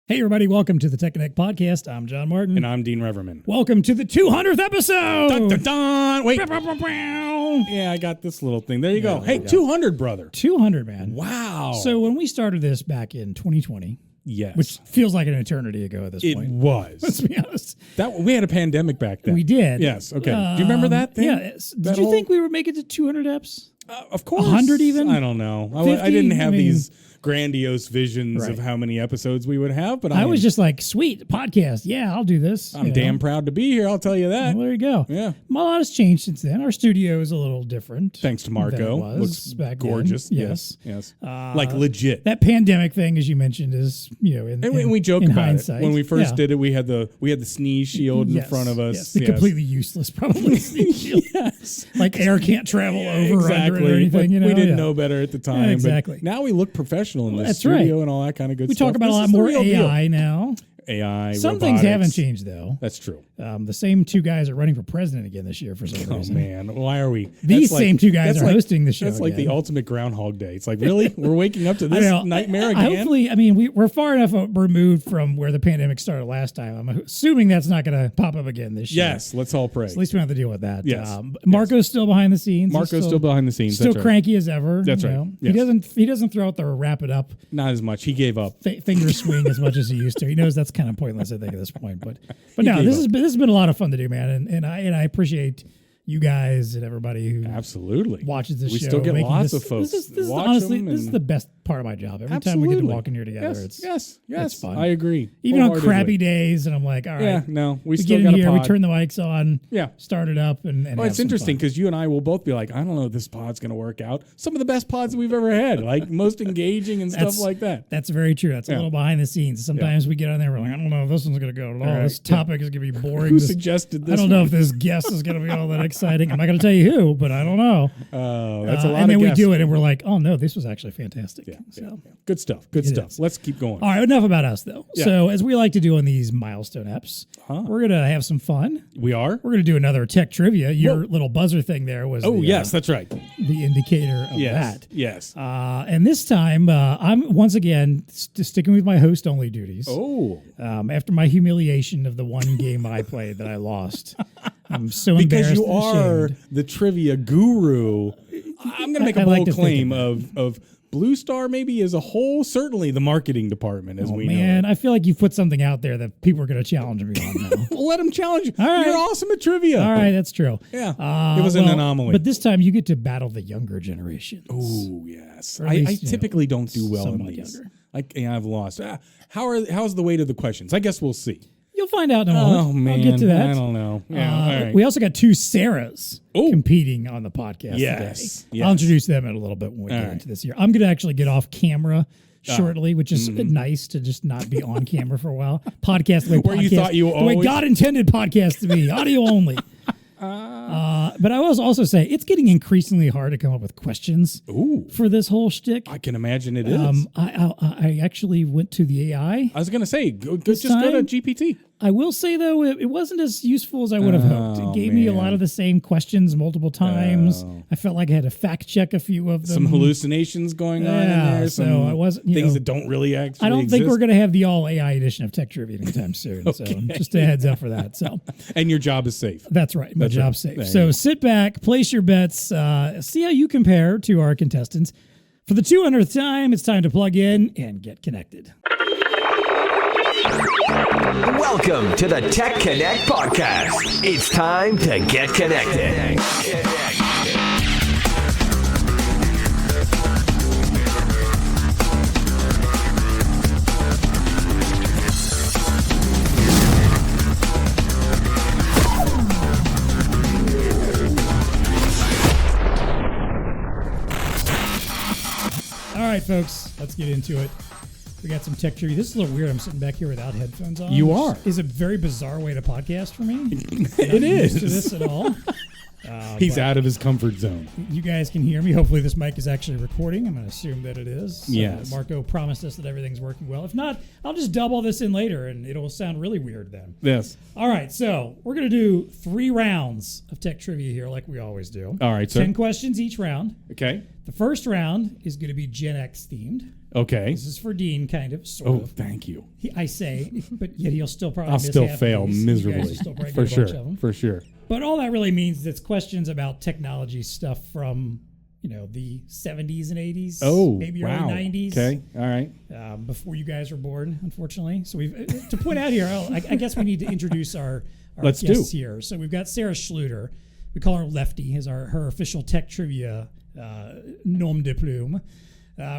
Hey everybody, welcome to the TEConnect Podcast. I'm John Martin. And I'm Dean Reverman. Welcome to the 200th episode! Dun, dun, dun. Wait. Bow. Yeah, I got this little thing. There you go. Hey, 200, brother. 200, man. Wow. So when we started this back in 2020, yes, which feels like an eternity ago at this point. It was. Let's be honest. We had a pandemic back then. We did. Yes, okay. Do you remember that thing? Yeah. Did you think we would make it to 200 eps? Of course. 100 even? I don't know. 50? I didn't have these grandiose visions Right. of how many episodes we would have, but I was just like, sweet, podcast. Yeah, I'll do this. I'm damn proud to be here, I'll tell you that. Well, there you go. Yeah. A lot has changed since then. Our studio is a little different. Thanks to than Marco. it was Looks back gorgeous. then. Yes. Like legit. That pandemic thing, as you mentioned, is, And we joke about hindsight. it. When we first did it, we had the sneeze shield in front of us. Yes. The completely useless, probably sneeze shield. Yes. Like air can't travel over Exactly. under it or anything. But we didn't know better at the time. Yeah, exactly. But now we look professional in this That's studio and all that kind of good we stuff. talk about This a lot is the more real AI deal. now. AI, Some robotics. things haven't changed, though. That's true. The same two guys are running for president again this year for some Oh, reason. man. Why are we? These That's same two guys that's are hosting the show That's like again. the ultimate Groundhog Day. It's like, really? We're waking up to this nightmare again? Hopefully, we're far enough removed from where the pandemic started last time. I'm assuming that's not going to pop up again this year. Yes, let's all pray. So at least we don't have to deal with that. Yes. Marco's still behind the scenes. Marco's still behind the scenes. Still That's right. cranky as ever. That's right. Yes. He doesn't throw out the wrap it up Not as much. He gave up. finger swing as much as he used to. He knows that's kind of pointless, I think, at this point. But no, this has been a lot of fun to do, man, and I appreciate you guys and everybody who absolutely watches this we show. still get lots this, of folks. This is watch honestly them this is the best part of my job. Every time we get to walk in here together, yes, it's fun. I agree. Even on crappy days, and I'm like, all right, yeah, no, we get still in got here, a pod. we turn the mics on, Yeah. start it up, and Well, it's interesting because you and I will both be like, I don't know if this pod's going to work out. Some of the best pods that we've ever had, like most engaging and stuff like that. That's very true. That's a little behind the scenes. Sometimes we get on there, we're like, I don't know if this one's going to go at all. Right. This topic is going to be boring. Who suggested this? I don't know if this guest is going to be all that exciting. I'm not going to tell you who, but I don't know. Oh, that's a lot and then of we guests. do it, and we're like, oh no, this was actually fantastic. Yeah. Good stuff. Good stuff. is. Let's keep going. All right, enough about us, though. Yeah. So, as we like to do on these milestone eps, we're going to have some fun. We are? We're going to do another tech trivia. Your little buzzer thing there was yes, that's right. the indicator of that. Yes. And this time, I'm once again sticking with my host-only duties. Oh. After my humiliation of the one game I played that I lost. I'm so Because embarrassed you and are ashamed. the trivia guru. I'm going to make a I like bold to think claim of BlueStar maybe as a whole, certainly the marketing department as we know. Man, I feel like you put something out there that people are going to challenge me on now. Well, let them challenge you. All right. You're awesome at trivia. All right, that's true. Yeah. It was an anomaly. But this time you get to battle the younger generations. Oh, yes. Or at I least, typically don't do well in somewhat these. younger. I've lost. How's the weight of the questions? I guess we'll see. You'll find out in a moment. Oh, man. I'll get to that. I don't know. Yeah, all right. We also got two Sarahs competing on the podcast Yes, today. yes. I'll introduce them in a little bit when we get into this here. I'm going to actually get off camera shortly, which is nice to just not be on camera for a while. Podcast the way Where you thought you the way always- God intended podcast to be, audio only. But I will also say it's getting increasingly hard to come up with questions for this whole shtick. I can imagine it is. I actually went to the AI. I was going to say, just go to GPT. I will say, though, it wasn't as useful as I would have hoped. It gave me a lot of the same questions multiple times. I felt like I had to fact check a few of them. Some hallucinations going on in there. So I wasn't things that don't really actually I don't exist. think we're going to have the all AI edition of Tech Trivia anytime soon. So just a heads up for that. So And your job is safe. that's right. My job's safe. There So you go. sit back, place your bets, see how you compare to our contestants. For the 200th time, it's time to plug in and get connected. Welcome to the TEConnect Podcast. It's time to get connected. All right, folks, let's get into it. We got some tech trivia. This is a little weird. I'm sitting back here without headphones on. You are. Is a very bizarre way to podcast for me. It is. Used to this at all. He's out of his comfort zone. You guys can hear me. Hopefully this mic is actually recording. I'm going to assume that it is. Yes. Marco promised us that everything's working well. If not, I'll just dub all this in later and it'll sound really weird then. Yes. All right, so we're going to do 3 rounds of tech trivia here like we always do. All right, sir. 10 questions each round. Okay. The first round is going to be Gen X themed. Okay. This is for Dean, kind of, sort Oh, of. thank you. I say, but yet he'll still probably I'll miss still half of fail these. You guys miserably. will still probably For get a bunch of sure. them. For sure. But all that really means is it's questions about technology stuff from, the 70s and 80s. Oh, maybe wow. early 90s. Okay. All right. Before you guys were born, unfortunately. So we've to point out here, I guess we need to introduce our Let's guests do. here. So we've got Sarah Schlueter. We call her Lefty, is her official tech trivia nom de plume.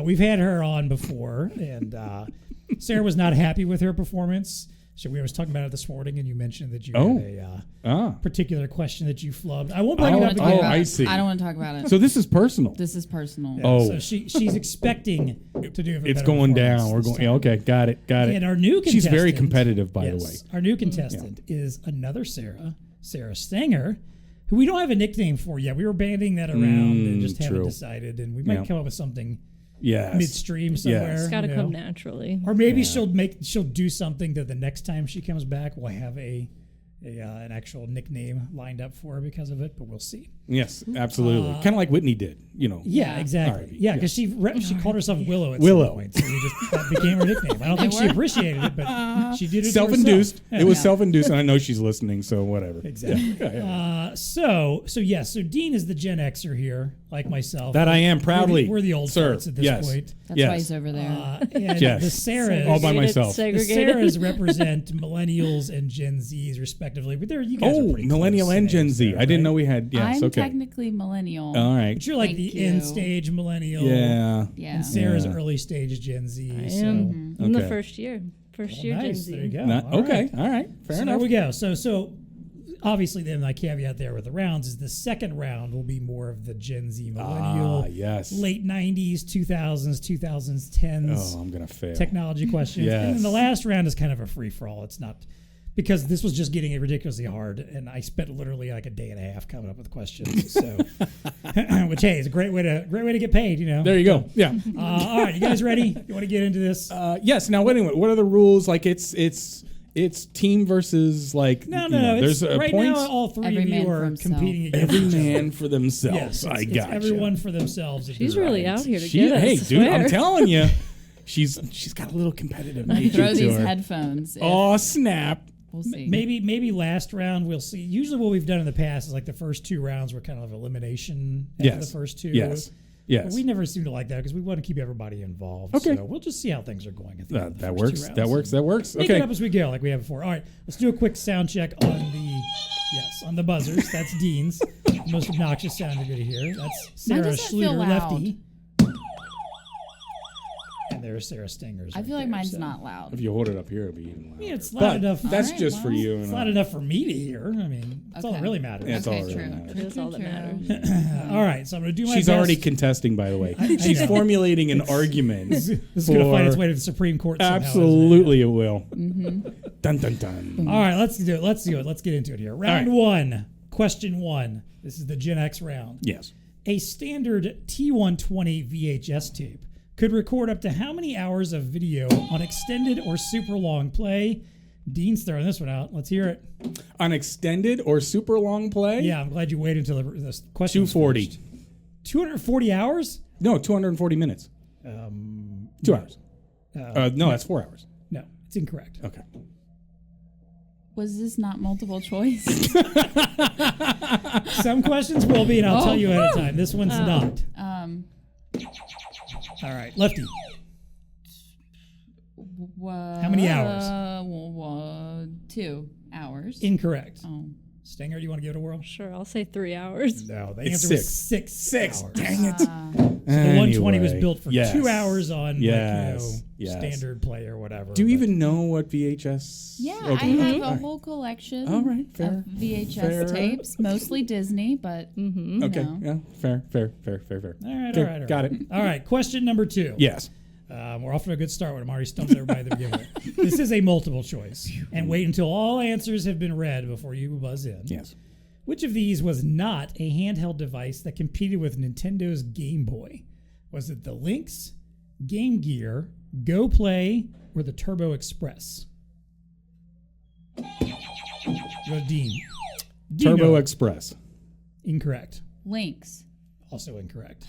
We've had her on before, and Sarah was not happy with her performance. So we was talking about it this morning, and you mentioned that you had a particular question that you flubbed. I won't bring it up again. I see. I don't want to talk about it. So this is personal. This is personal. Oh. So she's expecting to do a It's better going performance down. We're this going. time. Yeah, okay. Got it. And our new contestant, She's very competitive, by the way. Our new contestant is another Sarah Stenger, who we don't have a nickname for yet. We were banding that around and just haven't true. decided, and we might come up with something midstream somewhere. Yes. It's got to come naturally. Or maybe she'll do something that the next time she comes back we'll have an actual nickname lined up for her because of it, but we'll see. Yes, absolutely. Kind of like Whitney did, Yeah, exactly. Alrighty, Yeah, because she called herself Willow at Willow. some point, so that became her nickname. I don't think she appreciated it, but she did it Self-induced. to herself. It was self-induced, and I know she's listening, so whatever. Exactly. Yeah. So Dean is the Gen Xer here, like myself. That I am proudly. We're the old sir. farts at this Yes. point. That's Yes. why he's over there. And Yes. the Sarahs, All by myself. the Sarahs represent millennials and Gen Zs respectively, but you guys are pretty millennial close and in Gen age Z. there, I didn't right? know we had. Yes, I'm okay. technically millennial. All right. But you're like Thank the you. end stage millennial. Yeah. Yeah. And Sarah's Yeah. early stage Gen Z. I so. am in the Okay. first year. First Well, year Gen nice. Z. There you go. Not- All okay. right. All right. Fair So enough. there we go. So obviously then my caveat there with the rounds is the second round will be more of the Gen Z millennial, yes. late 90s, 2000s, 2010s Oh, I'm gonna fail. technology questions. Yes. And then the last round is kind of a free-for-all. It's not, because this was just getting ridiculously hard, and I spent literally like a day and a half coming up with questions. So, which hey, is a great way to get paid. There you go. Yeah. All right, you guys ready? You want to get into this? Yes. Now, wait a minute. What are the rules? Like, it's team versus like. No. There's It's, right points. now, all three Every of you man are for himself. competing against Every each other. man for themselves. Yes, I it's got everyone for themselves. at She's this really point. out here to get us. Hey, I dude, I'm swear. telling you, she's got a little competitive nature Throw to these her. headphones. Oh snap! We'll see. Maybe last round we'll see. Usually, what we've done in the past is like the first two rounds were kind of elimination after Yes. the first two. Yes. But we never seem to like that because we want to keep everybody involved. Okay. So we'll just see how things are going at the end of the That first works. two rounds. That works. Make it Okay. up as we go, like we have before. All right, let's do a quick sound check on the buzzers. That's Dean's. The most obnoxious sound you're going to hear. That's Sarah doesn't feel Schlueter, loud. lefty. And there's Sarah Stinger's. I right feel like there, mine's so. not loud. If you hold it up here, it'll be even louder. Yeah, it's loud But enough. that's All right, just for well, you. It's and loud enough for me to hear. I mean, that's all that Okay. really matters. That's all Okay, that really true. matters. That's all that matters. All right, so I'm going to do my She's best. already contesting, by the way. I She's know. formulating an argument. This is going to find its for- way to the Supreme Court somehow, isn't it? Absolutely, it will. Mm-hmm. Dun dun dun. All right, let's do it. Let's get into it here. Round right. one, question one. This is the Gen X round. Yes. A standard T120 VHS tape could record up to how many hours of video on extended or super long play? Dean's throwing this one out. Let's hear it. On extended or super long play? Yeah, I'm glad you waited until the question. 240. 240 hours? No, 240 minutes. 2 hours. No, that's 4 hours. No, it's incorrect. Okay. Was this not multiple choice? Some questions will be, and I'll tell you ahead of time. This one's not. All right, Lefty. How many hours? 2 hours. Incorrect. Oh. Stinger, do you want to give it a whirl? Sure, I'll say 3 hours. No, the It's answer was 6. 6 hours. Dang it. The 120 was built for Yes. 2 hours on Yes. Yes. standard play or whatever. Do you but- even know what VHS? Yeah, Okay. I have All a right. whole collection All right, fair. of VHS Fair. tapes, mostly Disney, but Okay. No. Yeah. Fair. All right, Okay, all right. got it. All right, question number 2. Yes. We're off to a good start. I'm already stumped everybody at the beginning. This is a multiple choice. And wait until all answers have been read before you buzz in. Yes. Which of these was not a handheld device that competed with Nintendo's Game Boy? Was it the Lynx, Game Gear, Go Play, or the Turbo Express? Go Dean. Turbo Dino. Express. Incorrect. Links. Also incorrect.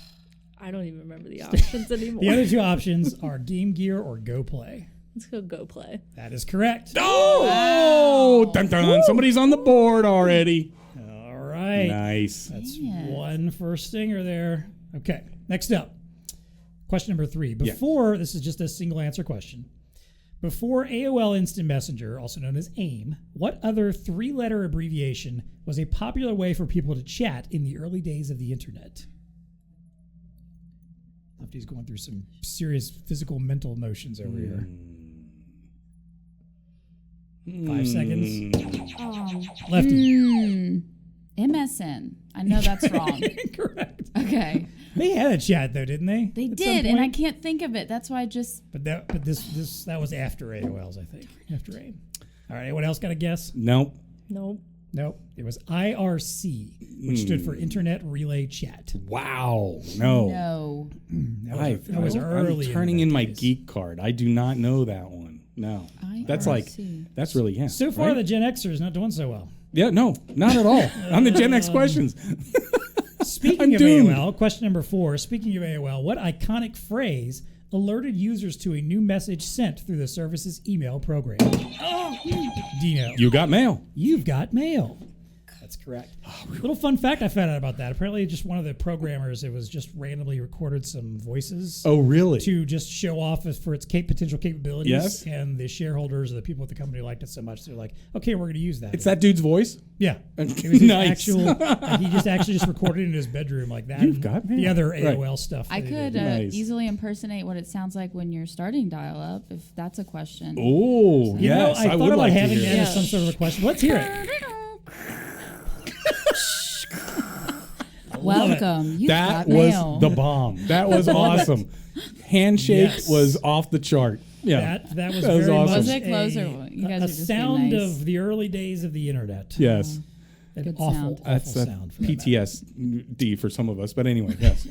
I don't even remember the options anymore. The other two options are Game Gear or Go Play. Let's go play. That is correct. Oh, dun, dun, somebody's on the board already. All right. Nice. That's Dang it. one for Stinger there. Okay, next up. Question number 3. Before, this is just a single answer question. Before AOL Instant Messenger, also known as AIM, what other 3-letter abbreviation was a popular way for people to chat in the early days of the internet? Lefty's going through some serious physical mental motions over here. 5 seconds. Lefty. MSN. I know that's wrong. Correct. Okay. They had a chat though, didn't they? They At some did, and I point? can't think of it. That's why I just. But that was after AOL's, I think. After AIM. All right. Anyone else got a guess? Nope. Nope. Nope. It was IRC, which stood for Internet Relay Chat. Wow. No. No. That was early. I'm turning in my days. geek card. I do not know that one. No. That's like, IRC. that's really, yeah. So far, right? the Gen Xers not doing so well. Yeah, no, not at all. On the Gen X questions. Speaking I'm of doomed. AOL, question number 4. Speaking of AOL, what iconic phrase alerted users to a new message sent through the service's email program? Dino, You got mail. you've got mail. That's correct. Little fun fact I found out about that. Apparently, just one of the programmers, it was just randomly recorded some voices. Oh, really? To just show off for its potential capabilities. Yes. And the shareholders or the people at the company liked it so much, they're like, okay, we're going to use that. It's that dude's voice? Yeah. It was his Nice. actual, he just actually just recorded it in his bedroom like that. You've and got the mail. other Right. AOL stuff. I that he could did. Nice. easily impersonate what it sounds like when you're starting dial-up, if that's a question. Oh, You know, yes. I thought would about like to having hear that it. as some sort of a question. Let's hear it. Welcome. You That got mail. was the bomb. That was awesome. Handshake Yes. was off the chart. Yeah. That was That was very awesome. much Was it close or you guys a are just being sound nice? of the early days of the internet. Yes. An Good awful, sound. awful That's a sound. for that matter. PTSD for some of us. But anyway, yes.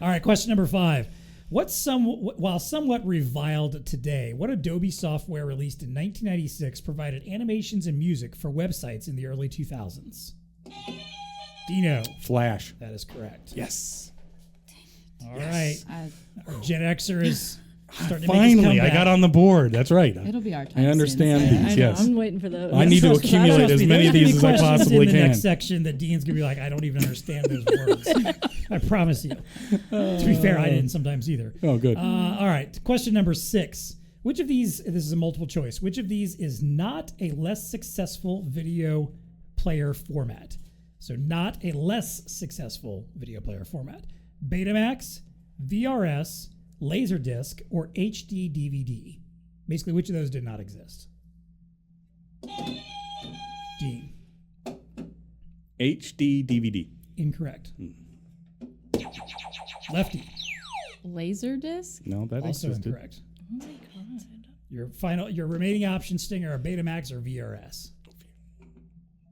All right, question number 5. While somewhat reviled today, what Adobe software released in 1996 provided animations and music for websites in the early 2000s? Dino. Flash. That is correct. Yes. All right. I- Our Gen Xer is starting to make his Finally, I comeback. got on the board. That's right. It'll be our time. I soon, understand so- these. I know. Yes. I'm waiting for those. I need to Trust me, accumulate trust as me, many there's of gonna be these as I questions possibly in the can. next section that Dean's going to be like, I don't even understand those words. I promise you. To be fair, I didn't sometimes either. Oh, good. All right. Question number 6. Which of these, this is a multiple choice, which of these is not a less successful video player format? So not a less successful video player format. Betamax, VRS, Laserdisc, or HD DVD? Basically, which of those did not exist? Dean. HD DVD. Incorrect. Lefty. Laserdisc? No, that Also existed. incorrect. Oh my god. Your remaining options, Stinger, are Betamax or VRS.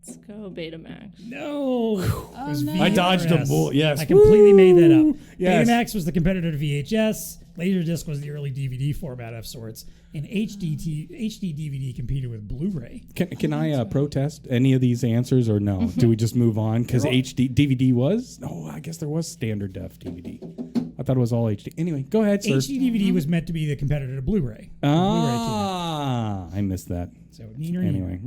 Let's go Betamax. No. It was no. I dodged a VRS. bull. Yes. I completely made that up. Yes. Betamax was the competitor to VHS. Laserdisc was the early DVD format of sorts. And HD DVD competed with Blu-ray. Can I protest any of these answers or no? Do we just move on? Because HD DVD was? No, I guess there was standard def DVD. I thought it was all HD. Anyway, go ahead, sir. HD DVD was meant to be the competitor to Blu-ray. Ah, I missed that. So neener. Anyway,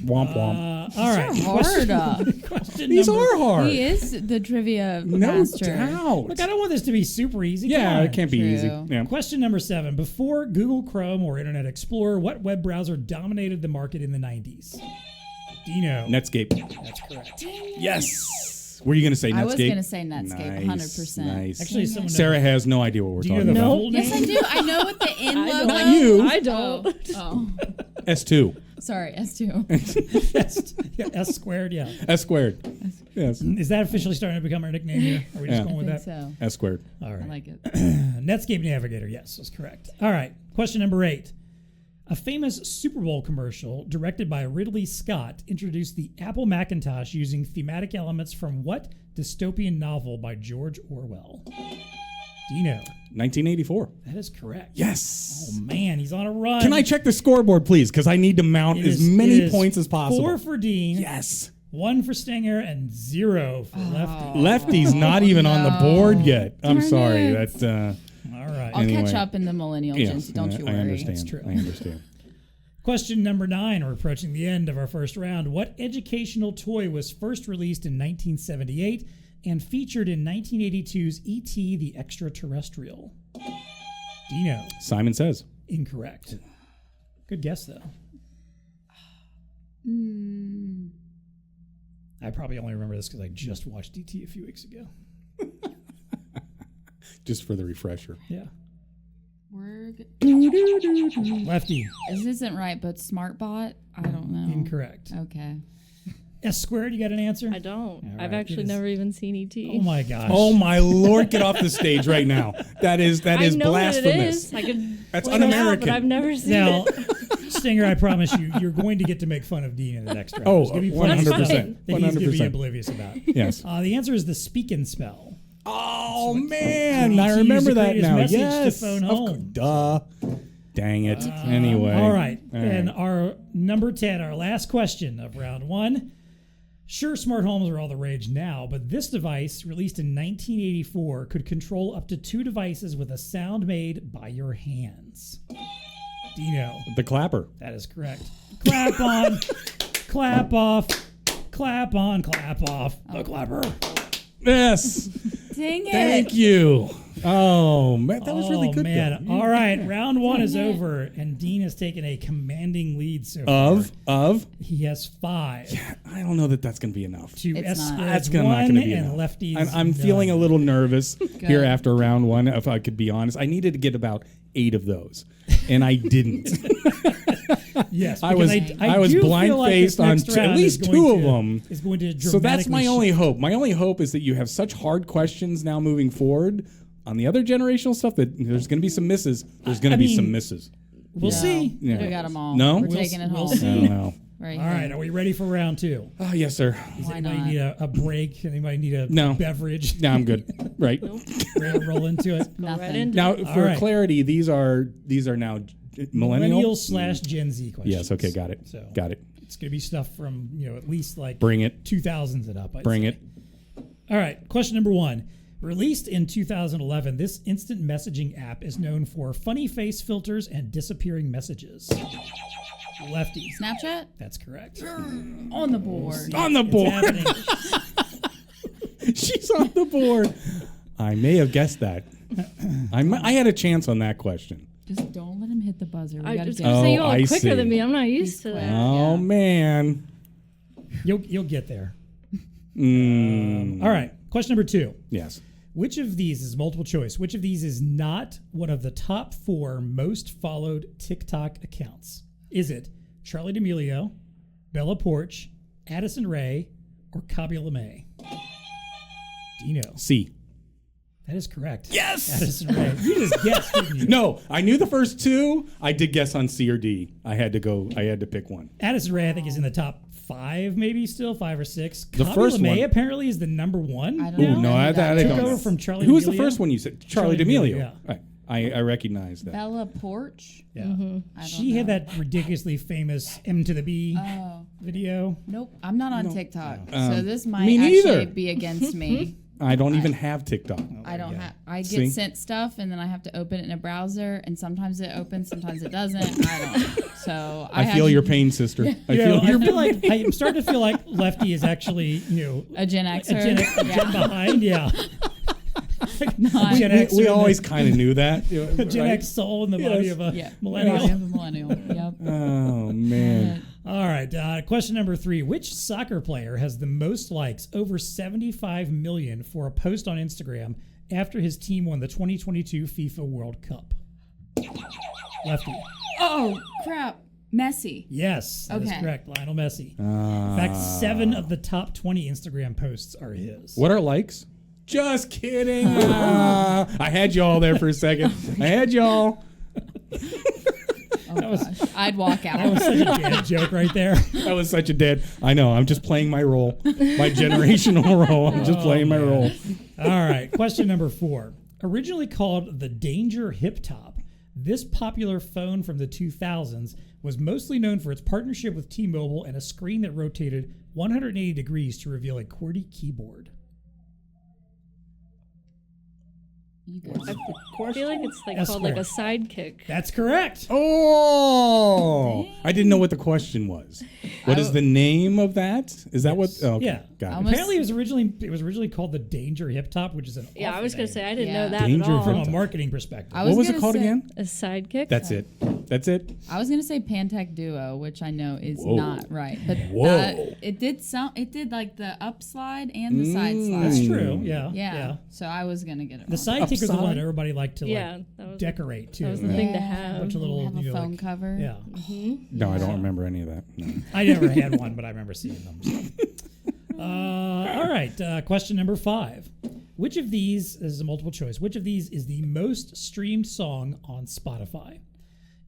womp womp. All right. Hard. Question These number- are hard. He is the trivia No master. doubt. Look, I don't want this to be super easy. Come Yeah, on. it can't be True. easy. Yeah. Question number 7. Before Google Chrome or Internet Explorer, what web browser dominated the market in the 90s? Dino. Netscape. That's correct. Yes. Were you going to say Netscape? I was going to say Netscape, Nice, 100%. Nice. Actually, someone Sarah has no idea what we're Do you know talking the about. full Yes, I name? do. I know what the N logo. Not you. I don't. Oh, S2. sorry, S2. S squared, yeah. S squared. Yes. Is that officially starting to become our nickname here? Are we just Yeah. going I with think that? so. S squared. All I right. like it. Netscape Navigator, yes, that's correct. All right. Question number 8. A famous Super Bowl commercial directed by Ridley Scott introduced the Apple Macintosh using thematic elements from what dystopian novel by George Orwell? Dino. 1984. That is correct. Yes. Oh, man, he's on a run. Can I check the scoreboard, please? Because I need to mount It as is- many it is points as possible. 4 for Dean. Yes. 1 for Stenger and 0 for Lefty. Lefty's not even on the board yet. I'm Darn sorry. it. That's All right. I'll Anyway. catch up in the millennial gens. Don't you worry. I understand. It's true. I understand. Question number 9. We're approaching the end of our first round. What educational toy was first released in 1978 and featured in 1982's E.T. the Extraterrestrial? Dino. Simon Says. Incorrect. Good guess, though. I probably only remember this because I just watched E.T. a few weeks ago. Just for the refresher. Yeah. Lefty. This isn't right, but SmartBot? I don't know. Incorrect. Okay. S squared, you got an answer? I don't. All I've right, actually it is- never even seen E.T. Oh my gosh. Oh my Lord! Get off the stage right now. That is I know blasphemous. what it is. I could That's point it out, un-American. but I've never seen Now, it. Stinger, I promise you, you're going to get to make fun of Dean in the next round. Oh, There's gonna be plenty of 100%. stuff that he's going to be 100%. oblivious about. Yes. The answer is the speak and spell. Oh man, E.T. I used remember to that create his now. message to Yes. phone Of home. course. Duh. Dang it. Anyway. All right. All And right. our number 10, our last question of round 1. Sure, smart homes are all the rage now, but this device, released in 1984, could control up to 2 devices with a sound made by your hands. Dino. The clapper. That is correct. Clap on, clap off, clap on, clap off. The clapper. Yes. Dang it. Thank you. Oh man, that was really good. Man. though. All right, round 1 is over, and Dean has taken a commanding lead so far. Of. He has 5. I don't know that that's going to be enough. To It's S not. squared's That's not 1 going to be and enough. Lefty's I'm feeling a none. little nervous here after round 1. If I could be honest, I needed to get about 8 of those, and I didn't. Yes, I was because I was do feel blind like faced this on next round at least is 2 going of to- them. Is going to So that's my dramatically only shift. hope. My only hope is that you have such hard questions now moving forward on the other generational stuff that there's going to be some misses. There's going I to be mean, some misses. We'll see. Yeah. We got them all. No? We're We'll taking it we'll home. see. I don't know. Right All right, are we ready for round 2? Oh yes, sir. Does Why anybody not? need a break? Anybody need a No. beverage? No, I'm good. Right. Ready to roll into it. Nothing. Right into Now, All for right. clarity, these are now millennial. Millennial / Gen Z questions. Yes. Okay. Got it. So Got it. it's going to be stuff from at least like Bring it. 2000s and up. I'd Bring say. it. All right, question number 1. Released in 2011, this instant messaging app is known for funny face filters and disappearing messages. Lefty. Snapchat? That's correct. On the board. On the It's board. happening. She's on the board. I may have guessed that. I had a chance on that question. Just don't let him hit the buzzer. We I gotta was do going to say, you all I quicker see. than me. I'm not used He's to quick. that. Oh Yeah. man. You'll get there. Mm. All right, question number 2. Yes. Which of these is multiple choice? Which of these is not one of the top 4 most followed TikTok accounts? Is it Charlie D'Amelio, Bella Porch, Addison Rae, or Kabi LeMay? Dino. C. That is correct. Yes! Addison Rae. You just guessed, didn't you? No, I knew the first 2. I did guess on C or D. I had to pick one. Addison Rae, I think, is in the top 5, maybe still 5 or 6. The Kabi first LeMay one- apparently is the number 1. I don't Ooh, know. no, I Took don't Took know. over from Charlie Who was the D'Amelio. first one you said? Charlie Charli D'Amelio. D'Amelio, Right. I recognize that. Bella Porch? Yeah. I don't She know. had that ridiculously famous M to the B Oh. video. Nope. I'm not on TikTok. Um, So this might me actually neither. be against me. I don't even have TikTok. I don't have. I get See? sent stuff and then I have to open it in a browser, and sometimes it opens, sometimes it doesn't. I don't. So I have feel to- your pain, sister. I You feel know, I your feel like I'm starting to feel like Lefty is actually, a Gen a Xer. Gen Yeah. behind. Yeah. Not- Gen X we in always the- kind of knew that. a Gen right? X soul in the body Yes. of a Yeah. millennial. I am a millennial. Yep. Oh man. All right. Question number 3. Which soccer player has the most likes, over 75 million, for a post on Instagram after his team won the 2022 FIFA World Cup? Lefty. Oh crap! Messi. Yes, that is Okay. correct. Lionel Messi. In fact, 7 of the top 20 Instagram posts are his. What are likes? Just kidding. I had y'all there for a second. I had y'all. Oh gosh, I'd walk That out. was such a dad joke right there. That was such a dead. I know. I'm just playing my role, my generational role. I'm just playing my role. All right. Question number 4. Originally called the Danger Hip Top, This popular phone from the 2000s was mostly known for its partnership with T-Mobile and a screen that rotated 180 degrees to reveal a QWERTY keyboard. You guys. I feel like it's like S called like a squared. sidekick. That's correct. Oh, I didn't know what the question was. What is the name of that? Is that what? Oh, okay. Yeah. Got it. Almost- Apparently, it was originally called the Danger Hip Top, which is an Yeah, I awful was gonna name say I didn't Yeah. know that Danger at all. from Hip a marketing perspective. I What was it gonna called say- again? A sidekick. That's it. That's it. I was gonna say Pantech Duo, which I know is Whoa. not right, but Whoa. it did sound. It did like the up slide and the side slide. That's true. Yeah. Yeah. So I was gonna get it. The wrong. sidekick was the one Upside? that everybody liked to Yeah, that was decorate too. that was the thing to have. Bunch of little have a you know, phone like- cover. Yeah. No, I don't remember any of that. No. I never had one, but I remember seeing them. So. All right. Question number 5. Which of these, this is a multiple choice, which of these is the most streamed song on Spotify?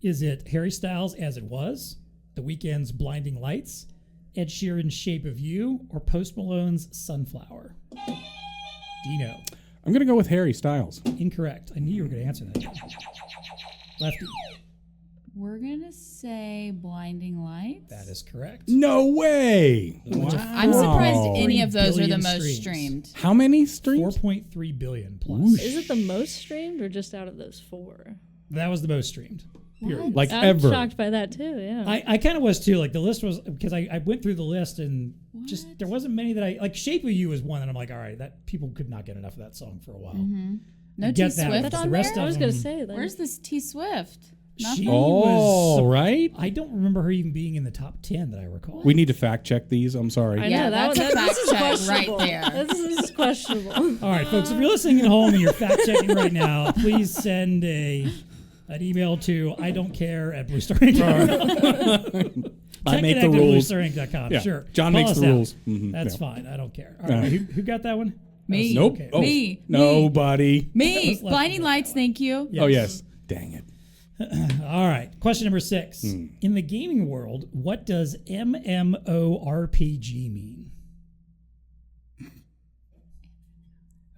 Is it Harry Styles' As It Was, The Weeknd's Blinding Lights, Ed Sheeran's Shape of You, or Post Malone's Sunflower? Dino. I'm gonna go with Harry Styles. Incorrect. I knew you were going to answer that. Lefty. We're gonna say Blinding Lights. That is correct. No way! I'm surprised Wow. any of those are the billion most streams. streamed. How many streams? 4.3 billion plus. Whoosh. Is it the most streamed or just out of those 4? That was the most streamed. Period. Like I'm ever? shocked by that too. Yeah. I kind of was too. Like the list was because I went through the list and just there wasn't many that I like. Shape of You was one that I'm like, all right, that people could not get enough of that song for a while. No I T get that, Swift but the on rest there. I was of gonna them- say like, Where's this T Swift? She Oh, was. right. I don't remember her even being in the top 10 that I recall. We need to fact check these. I'm sorry. I Yeah, know that's a that, fact this is check right questionable. there. This is questionable. All right, folks, if you're listening at home and you're fact checking right now, please send an email to I don't care at BlueStar. I make the rules. BlueStarInc.com. Yeah. Sure. John Call makes us the out. rules. Mhm, That's yeah. fine. I don't care. All right, who got that one? Me. Nope. Okay. Oh, Me. nobody. Me. Lefty. Blinding Lights. Thank you. Yes. Oh yes. Dang it. All right. Question number 6. In the gaming world, what does MMORPG mean?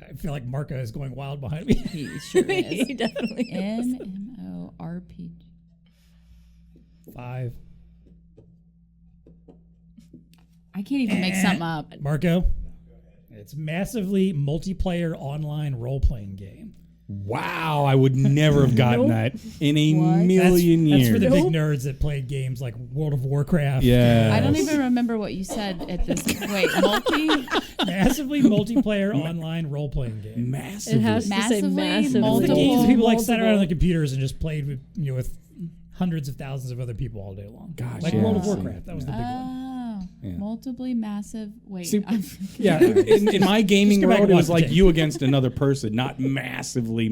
I feel like Marco is going wild behind me. He sure is. He definitely is. MMORPG. 5. I can't even make something up. Marco? It's massively multiplayer online role-playing game. Wow, I would never have gotten that in a What? million That's years. for the big nerds that played games like World of Warcraft. Yeah. I don't even remember what you said at this. Wait, Massively multiplayer online role-playing game. Massive. It has to say Massively massive. The multiple- games that people like sat around on the multiple. computers and just played with with hundreds of thousands of other people all day long. Gosh, like yeah. World of Warcraft. That was the big one. Oh, multiply massive. Wait, See, I'm- yeah, in my gaming go back world, and it watch was the like tape. you against another person, not massively.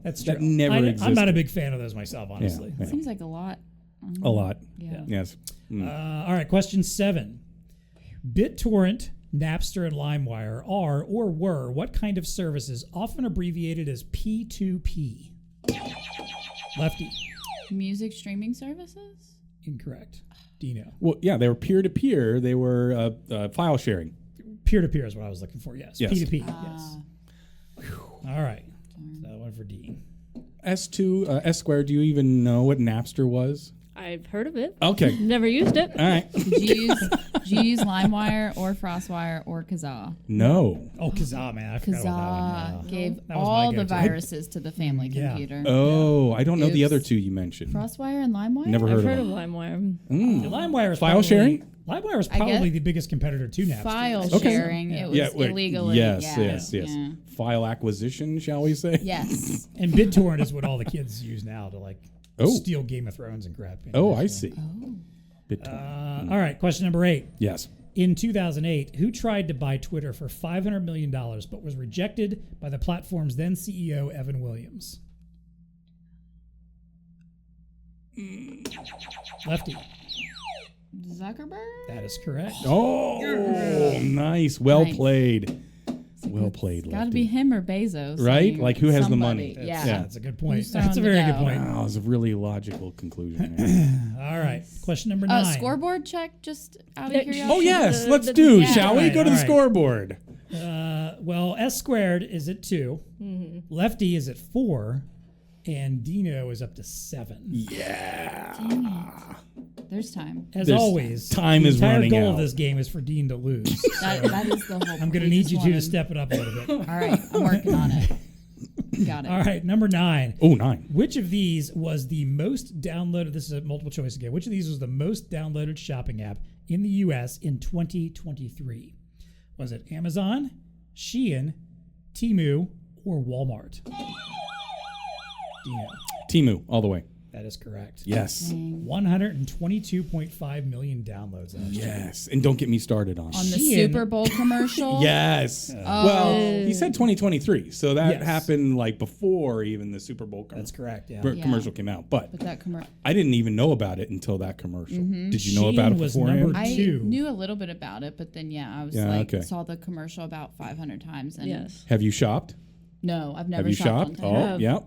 That's true. That never existed. I'm not a big fan of those myself, honestly. Yeah. seems like a lot. A lot. Yeah. Yes. All right, question 7. BitTorrent, Napster, and LimeWire are or were what kind of services often abbreviated as P2P? Lefty. Music streaming services. Incorrect. Dino. Well, yeah, they were peer to peer. They were file sharing. Peer-to-peer is what I was looking for, yes. Yes. P2P, yes. All right. That one for Dean. S2, S squared. Do you even know what Napster was? I've heard of it. Okay. Never used it. All right. Did you use LimeWire or FrostWire or Kazaa? No. Oh, Kazaa, man. I forgot about that Kazaa one. gave That was my all the go-to. viruses to the family Yeah. computer. Oh, I don't know the Oops. other two you mentioned. FrostWire and LimeWire? Never I've heard heard of of them. LimeWire. LimeWire is File probably, sharing? LimeWire is I guess- probably the biggest competitor to Napster. File Okay. sharing. It was Yeah, wait, illegally. Yes, yeah. yes, yes. Yeah. File acquisition, shall we say? Yes. And BitTorrent is what all the kids use now to like Oh. steal Game of Thrones and crap. Oh, I see. Oh. BitTorrent. All right, question number 8. Yes. In 2008, who tried to buy Twitter for $500 million but was rejected by the platform's then CEO, Evan Williams? Lefty. Zuckerberg? That is correct. Oh, nice. Well Nice. played. Well played, Got to Lefty. be him or Bezos. I Right? mean, Like, who has the somebody. money? Yeah. That's a good point. Who's That's a throwing very the good dough? point. Wow, it's a really logical conclusion. Yeah. All right, question number 9. Scoreboard check, just out of Yeah. curiosity. Oh, yes. The- Let's the- do, yeah. shall we? Alright, Go to the alright. scoreboard. Well, S squared is at 2. Lefty is at 4. and Dino is up to 7. Yeah. There's time. As There's always, time the is entire running goal out. of this game is for Dean to lose. That is the whole. I'm going to need you two to step it up a little bit. All right, I'm working on it. Got it. All right, number 9. Oh, 9. Which of these was the most downloaded? This is a multiple choice again. Which of these was the most downloaded shopping app in the U.S. in 2023? Was it Amazon, Shein, Temu, or Walmart? Dino. Temu, all the way. That is correct. Yes. 122.5 million downloads last year. Yes. And don't get me started on On the Shein. Super Bowl commercial. Yes. Well, he said 2023, so that Yes. happened like before even the Super Bowl That's correct, yeah. Yeah. commercial came out. But But that commercial. I didn't even know about it until that commercial. Did you know about Shein it was beforehand? number I 2. knew a little bit about it, but then I was saw the commercial about 500 times. And Yes. Have you shopped? No, I've never Have you shopped. shopped? On Oh, time. yeah.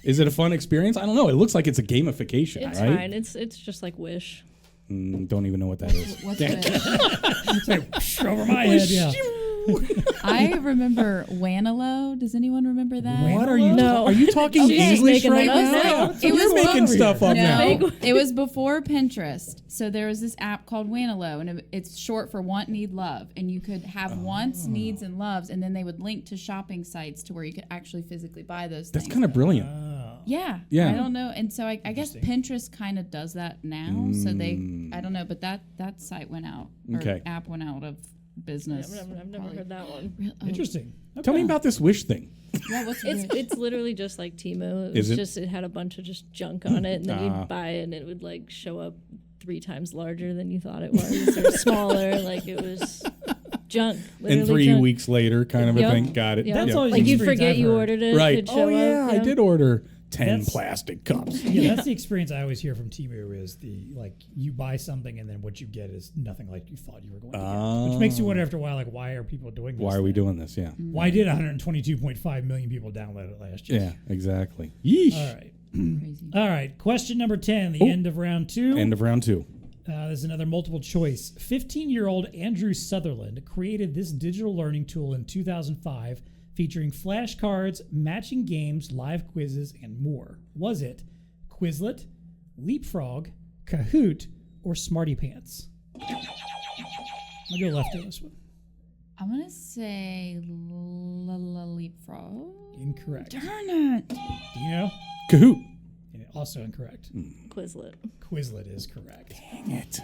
Is it a fun experience? I don't know. It looks like it's a gamification, It's right? fine. It's just like Wish. Don't even know what that is. What's Damn. it? Over my head, yeah. I remember Wanelo. Does anyone remember that? What are you? No. Are you talking She's English making right that now? up now. It You're was making stuff up now. No, it was before Pinterest. So there was this app called Wanelo, and it's short for Want, Need, Love. And you could have wants, needs, and loves, and then they would link to shopping sites to where you could actually physically buy those That's things. kind of brilliant. Yeah. Yeah. I don't know. And so I guess Pinterest kind of does that now. So I don't know, but that site went out. Or Okay. app went out of business. I've never heard that one. Interesting. Tell me about this Wish thing. Yeah, what's It's literally just like Temu. It Is was it? just it had a bunch of just junk on it, and then you'd buy it, and it would like show up 3 times larger than you thought it was, or smaller. Like it was junk. And literally 3 junk. weeks later, kind of a Yep. thing. Got it. Yep. That's Yep. always Like the you'd experience forget I've you heard. ordered it. Right. It'd show Oh yeah, up, I did order 10 That's- plastic cups. Yeah, that's the experience I always hear from Temu is you buy something and then what you get is nothing like you thought you were going to get. Which makes you wonder after a while, like, why are people doing this? Why are we thing? doing this? Yeah. Why did 122.5 million people download it last year? Yeah, exactly. Yeesh. All right. crazy? All right. Question number 10, the end of round 2. End of round 2. There's another multiple choice. 15-year-old Andrew Sutherland created this digital learning tool in 2005 featuring flashcards, matching games, live quizzes, and more. Was it Quizlet, Leapfrog, Kahoot, or Smarty Pants? I'll go left on this one. I'm going to say Leapfrog. Incorrect. Darn it. Do you know? Kahoot. Also incorrect. Quizlet. Quizlet is correct. Dang it.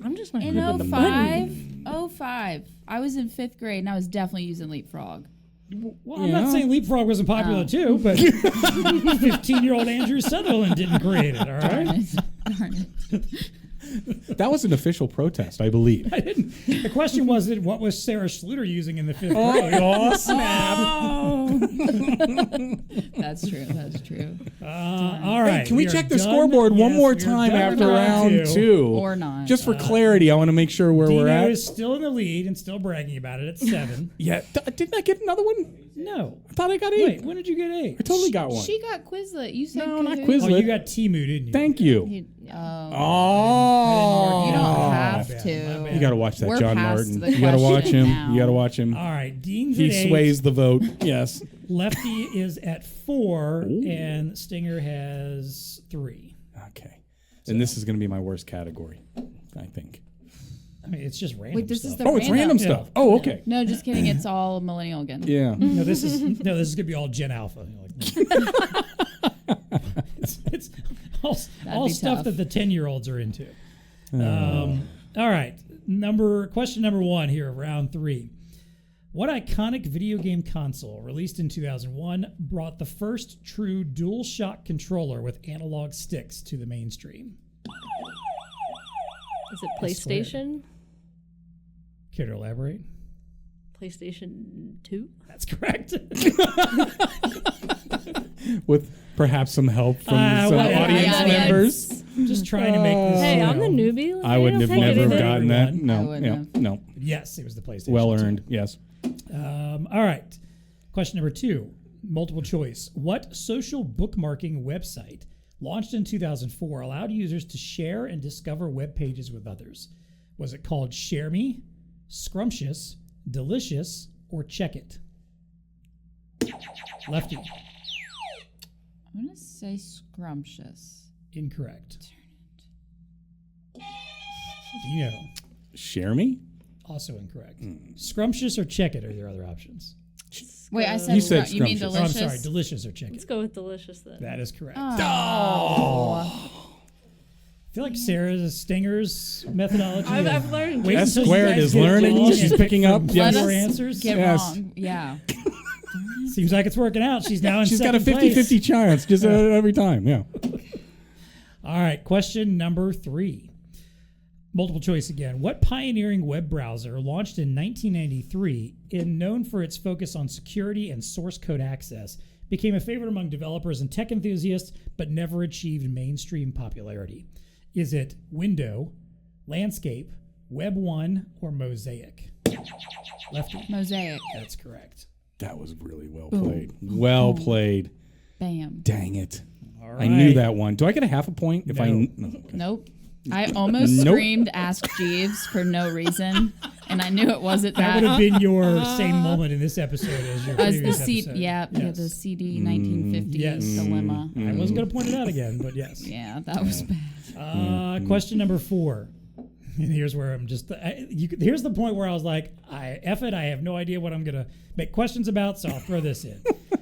I'm just not In good with the button. 05, I was in 5th grade and I was definitely using Leapfrog. Well, I'm not saying Leapfrog wasn't popular too, but 15-year-old Andrew Sutherland didn't create it, all right? Darn it. That was an official protest, I believe. I didn't. The question was, what was Sarah Schlueter using in the 5th grade? Oh, snap. That's true. That's true. All right. Can we are check the done. scoreboard one Yes, more we are time done after with round 2? Or not. Just for clarity, I want to make sure where Dino we're at. is still in the lead and still bragging about it at 7. Yeah. Didn't I get another one? No. I thought I got 8. Wait, when did you get 8? I totally got one. She got Quizlet. You said No, not Kahoot. Quizlet. Oh, you got Temu, didn't you? Thank you. You Oh. don't have My bad, to. my bad. You got to watch that, We're John past Martin. the You got to watch question him. now. You got to watch him. All right. Dean's He at 8. sways the vote. Yes. Lefty is at 4, and Stinger has 3. Okay. And this is going to be my worst category, I think. I mean, it's just random Wait, this stuff. is the Oh, it's random Yeah. stuff. Oh, okay. No, just kidding. It's all millennial again. Yeah. No, this is gonna be all Gen Alpha. You know, like, it's all be stuff tough. that the 10-year-olds are into. All right, question number 1 here, round 3. What iconic video game console released in 2001 brought the first true DualShock controller with analog sticks to the mainstream? Is it I swear. PlayStation? Care to elaborate? PlayStation 2? That's correct. With perhaps some help from some well, audience yeah, members. I'm just trying to make this. Hey, you I'm the know, newbie. Like, I wouldn't have don't take never have anything. gotten that. Everyone. I No. wouldn't Yeah. have. No. Yes, it was the PlayStation. Well 2. earned. Yes. All right. Question number 2, multiple choice. What social bookmarking website launched in 2004 allowed users to share and discover web pages with others? Was it called Share Me, Scrumptious, Delicious, or Check It? Lefty. I'm going to say scrumptious. Incorrect. Dino. Share me? Also incorrect. Scrumptious or check it are your other options. Wait, I said You said you mean scrumptious. Oh, I'm delicious? sorry, delicious or check Let's it. go with delicious then. That is correct. Oh. I feel like Sarah Stenger's methodology. I've learned. Wait S until you squared guys is get learning. along She's and picking up. from Yes. your Let us answers. Get Yes. wrong. Yeah. Seems like it's working out. She's now in She's got a second place. 50-50 chance just every time. Yeah. All right, question number 3. Multiple choice again. What pioneering web browser launched in 1993 and known for its focus on security and source code access became a favorite among developers and tech enthusiasts but never achieved mainstream popularity? Is it Window, Landscape, Web 1, or Mosaic? Lefty. Mosaic. That's correct. That was really well played. Well played. Bam. Dang it. All I knew right. that one. Do I get a half a point if I? No. No. Okay. Nope. I almost Nope. screamed Ask Jeeves for no reason, and I knew it wasn't That that. would have been your same moment in this episode as your As the previous C- episode. yeah, Yes. the CD 1950 Yes. dilemma. I wasn't going to point it out again, but yes. Yeah, that was bad. Question number 4. And here's where I'm just. Here's the point where I was like, F it. I have no idea what I'm going to make questions about, so I'll throw this in.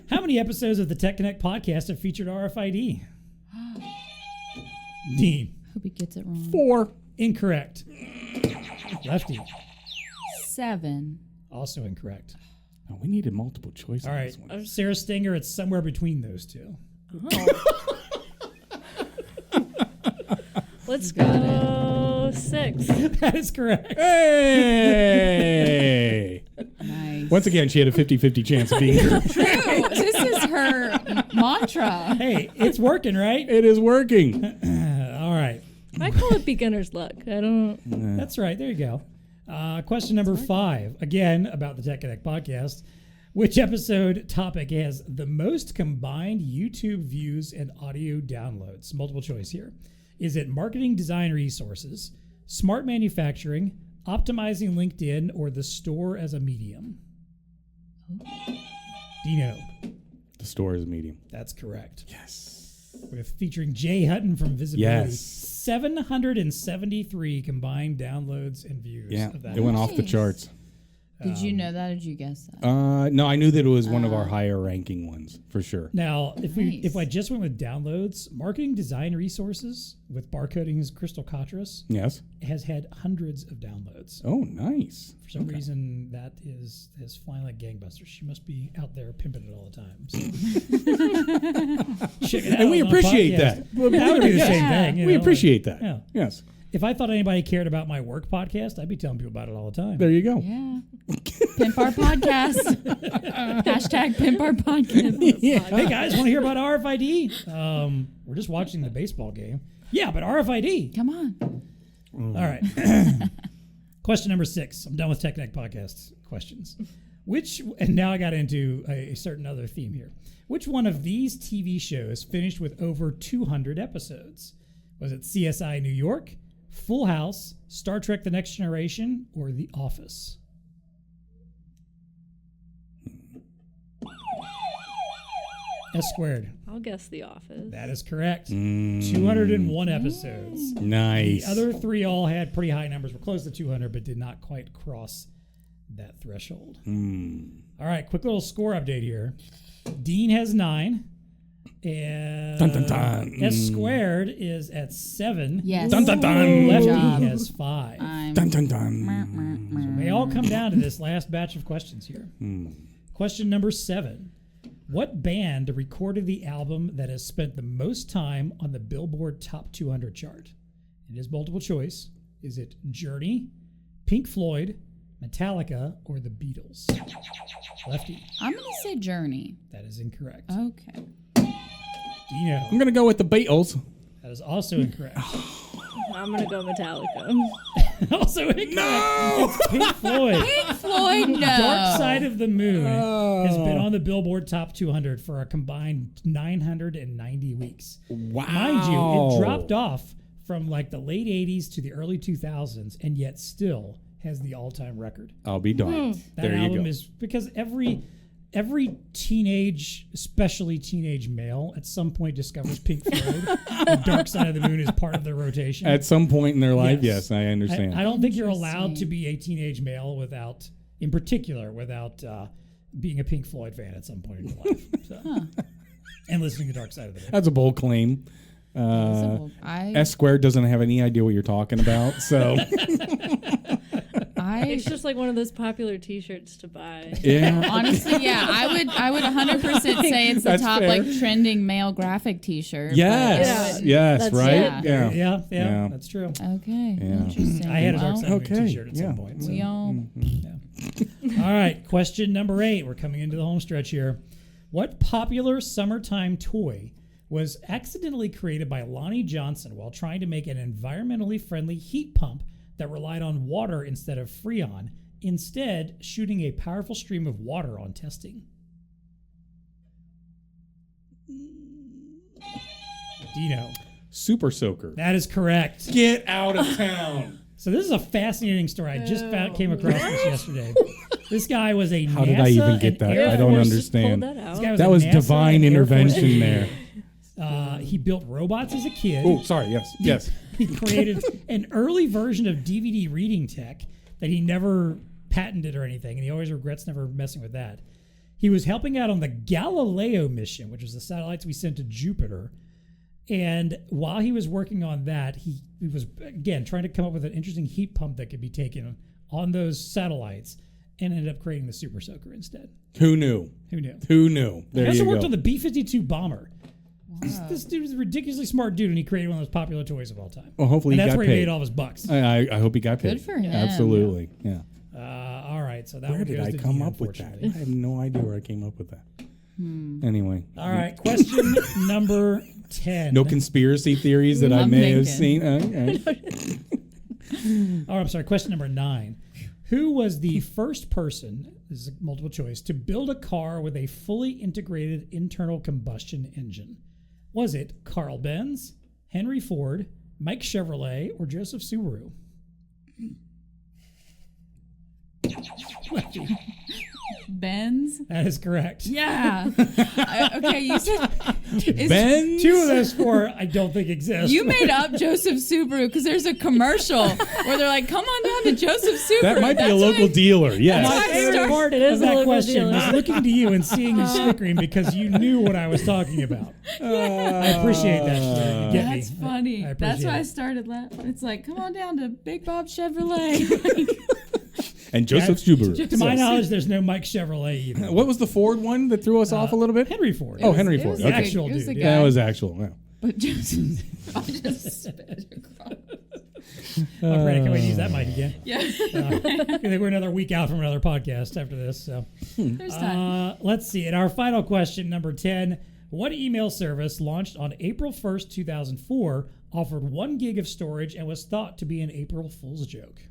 How many episodes of the TEConnect podcast have featured RFID? Dean. Hope he gets it wrong. 4. Incorrect. Lefty. 7. Also incorrect. Oh, we needed multiple choice. All on right. this one. Sarah Stenger, it's somewhere between those two. Let's go 6. That is correct. Hey! Nice. Once again, she had a 50-50 chance of being correct. True. This is her mantra. Hey, it's working, right? It is working. All right. I call it beginner's luck. I don't. That's right. There you go. Question number 5, again about the TEConnect podcast. Which episode topic has the most combined YouTube views and audio downloads? Multiple choice here. Is it marketing design resources, smart manufacturing, optimizing LinkedIn, or the store as a medium? Dino. The store is medium. That's correct. Yes. With featuring Jay Hutton from Visibility. Yes. 773 combined downloads and views Yeah. of that. It went off the Nice. charts. Did you know that or did you guess that? No, I knew that it was one of our higher ranking ones for sure. Now, if Nice. I just went with downloads, marketing design resources with barcoding as Crystal Katras Yes. has had hundreds of downloads. Oh, nice. For some reason, that is flying like gangbusters. She must be out there pimping it all the time. So. Check it out And we on appreciate podcast. that. Well, I would do the Yes. same thing. We appreciate that. Yeah. Yes. If I thought anybody cared about my work podcast, I'd be telling people about it all the time. There you go. Yeah. Pimp our podcast. Hashtag pimp our podcast. Yeah. Hey guys, want to hear about RFID? We're just watching the baseball game. Yeah, but RFID. Come on. All right. Question number 6. I'm done with TEConnect Podcast questions. And now I got into a certain other theme here. Which one of these TV shows finished with over 200 episodes? Was it CSI New York, Full House, Star Trek The Next Generation, or The Office? S squared. I'll guess The Office. That is correct. 201 episodes. Nice. The other 3 all had pretty high numbers. Were close to 200, but did not quite cross that threshold. All right, quick little score update here. Dean has 9. And Dun, dun, dun. S squared is at 7. Yes. Dun, dun, dun. Lefty job. has 5. I'm Dun, dun, dun. They all come down to this last batch of questions here. Question number 7. What band recorded the album that has spent the most time on the Billboard Top 200 chart? It is multiple choice. Is it Journey, Pink Floyd, Metallica, or the Beatles? Lefty. going to say Journey. That is incorrect. Okay. Dino. I'm going to go with the Beatles. That is also incorrect. I'm gonna go Metallica. Also incorrect. It's Pink Floyd. Pink Floyd, no. Dark Side of the Moon has been on the Billboard Top 200 for a combined 990 weeks. Wow. Mind you, it dropped off from like the late 80s to the early 2000s and yet still has the all-time record. I'll be darned. That There you album go. is because every every teenage, especially teenage male, at some point discovers Pink Floyd. The Dark Side of the Moon is part of their rotation. At some point in their life, Yes. yes, I understand. I don't think you're allowed to be a teenage male without being a Pink Floyd fan at some point in your life. So. And listening to Dark Side of the Moon. That's a bold claim. S Squared doesn't have any idea what you're talking about, so It's just like one of those popular T-shirts to buy. yeah. Honestly, yeah, I would 100% say it's the That's top fair. like trending male graphic T-shirt. Yes, Yeah. yes, That's- right, yeah. yeah. Yeah, that's true. Okay. Yeah. Interesting. I had a Dark Well, Side of the Moon okay, t-shirt at yeah. some point. So. We all. All right, question number 8. We're coming into the home stretch here. What popular summertime toy was accidentally created by Lonnie Johnson while trying to make an environmentally friendly heat pump that relied on water instead of Freon, instead shooting a powerful stream of water on testing? Dino. Super Soaker. That is correct. Get out of town. So this is a fascinating story. I just came across this yesterday. This guy was a How NASA did I even and get that? Air I don't Force- understand. Pulled that out. This guy That a was NASA divine and Air Force intervention engineer. there. He built robots as a kid. Oh, sorry. Yes. He created an early version of DVD reading tech that he never patented or anything, and he always regrets never messing with that. He was helping out on the Galileo mission, which was the satellites we sent to Jupiter. And while he was working on that, he was, again, trying to come up with an interesting heat pump that could be taken on those satellites, and ended up creating the Super Soaker instead. Who knew? Who knew? Who knew? There He also you worked go. on the B-52 bomber. This dude is a ridiculously smart dude, and he created one of those popular toys of all time. Well, hopefully and he that's got where he paid. made all of his bucks. I hope he got paid. Good for him. Absolutely. Yeah. All right, so that Where one did goes I to come Dino, up with that? unfortunately. I have no idea where I came up with that. Anyway. All right, question number 10. No conspiracy theories that I I'm may have thinking. seen. Oh, I'm sorry. Question number 9. Who was the first person, this is a multiple choice, to build a car with a fully integrated internal combustion engine? Was it Carl Benz, Henry Ford, Mike Chevrolet, or Joseph Subaru? Benz. That is correct. Yeah. Okay, you said Benz? 2 of those 4 I don't think exist. you made up Joseph Subaru because there's a commercial where they're like, "Come on down to Joseph Subaru." That might be a That's local why- dealer. Yes. My I favorite started- part It is of a that local question dealer. was looking to you and seeing you snickering because you knew what I was talking about. I appreciate that. Schlueter. You get That's me. funny. I That's appreciate why I it. started laughing. It's like, come on down to Big Bob Chevrolet. And Joseph Subaru. To my knowledge, there's no Mike Chevrolet either. What was the Ford one that threw us off a little bit? Henry Ford. Oh, Henry It Ford. was Okay. a- Actual it was a dude, guy. That was actual. Yeah. But Joseph, I just spit across. Brandon, can we use that mic again? Yeah, I think we're another week out from another podcast after this. So there's time. let's see. And our final question, number 10. What email service launched on April 1st, 2004, offered 1 gig of storage and was thought to be an April Fool's joke?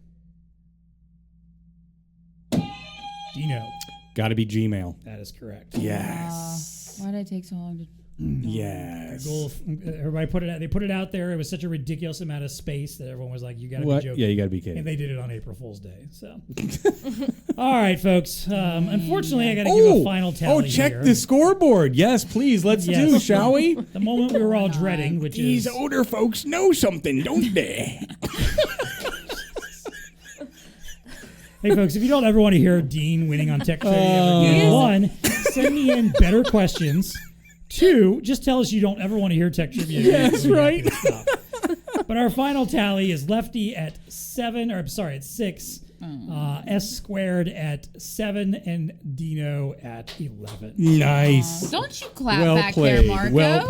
Dino. Got to be Gmail. That is correct. Yes. Why did it take so long to? Yes. Everybody put it out. They put it out there. It was such a ridiculous amount of space that everyone was like, "You got to be What? joking." Yeah, you got to be And kidding. they did it on April Fool's Day. So, all right, folks. Unfortunately, I got to give a final tally. check here. the scoreboard. Yes, please. Let's Yes. do, shall we? The moment we were all dreading, which These is older folks know something, don't they? hey, folks. If you don't ever want to hear Dean winning on Tech Trivia ever again, 1, send me in better questions. 2, just tell us you don't ever want to hear Tech Trivia again. Yes, We have right. to stop. But our final tally is Lefty at 7, or I'm sorry, at 6. S squared at 7 and Dino at 11. Nice. Don't you clap Well back played. there, Marco? Well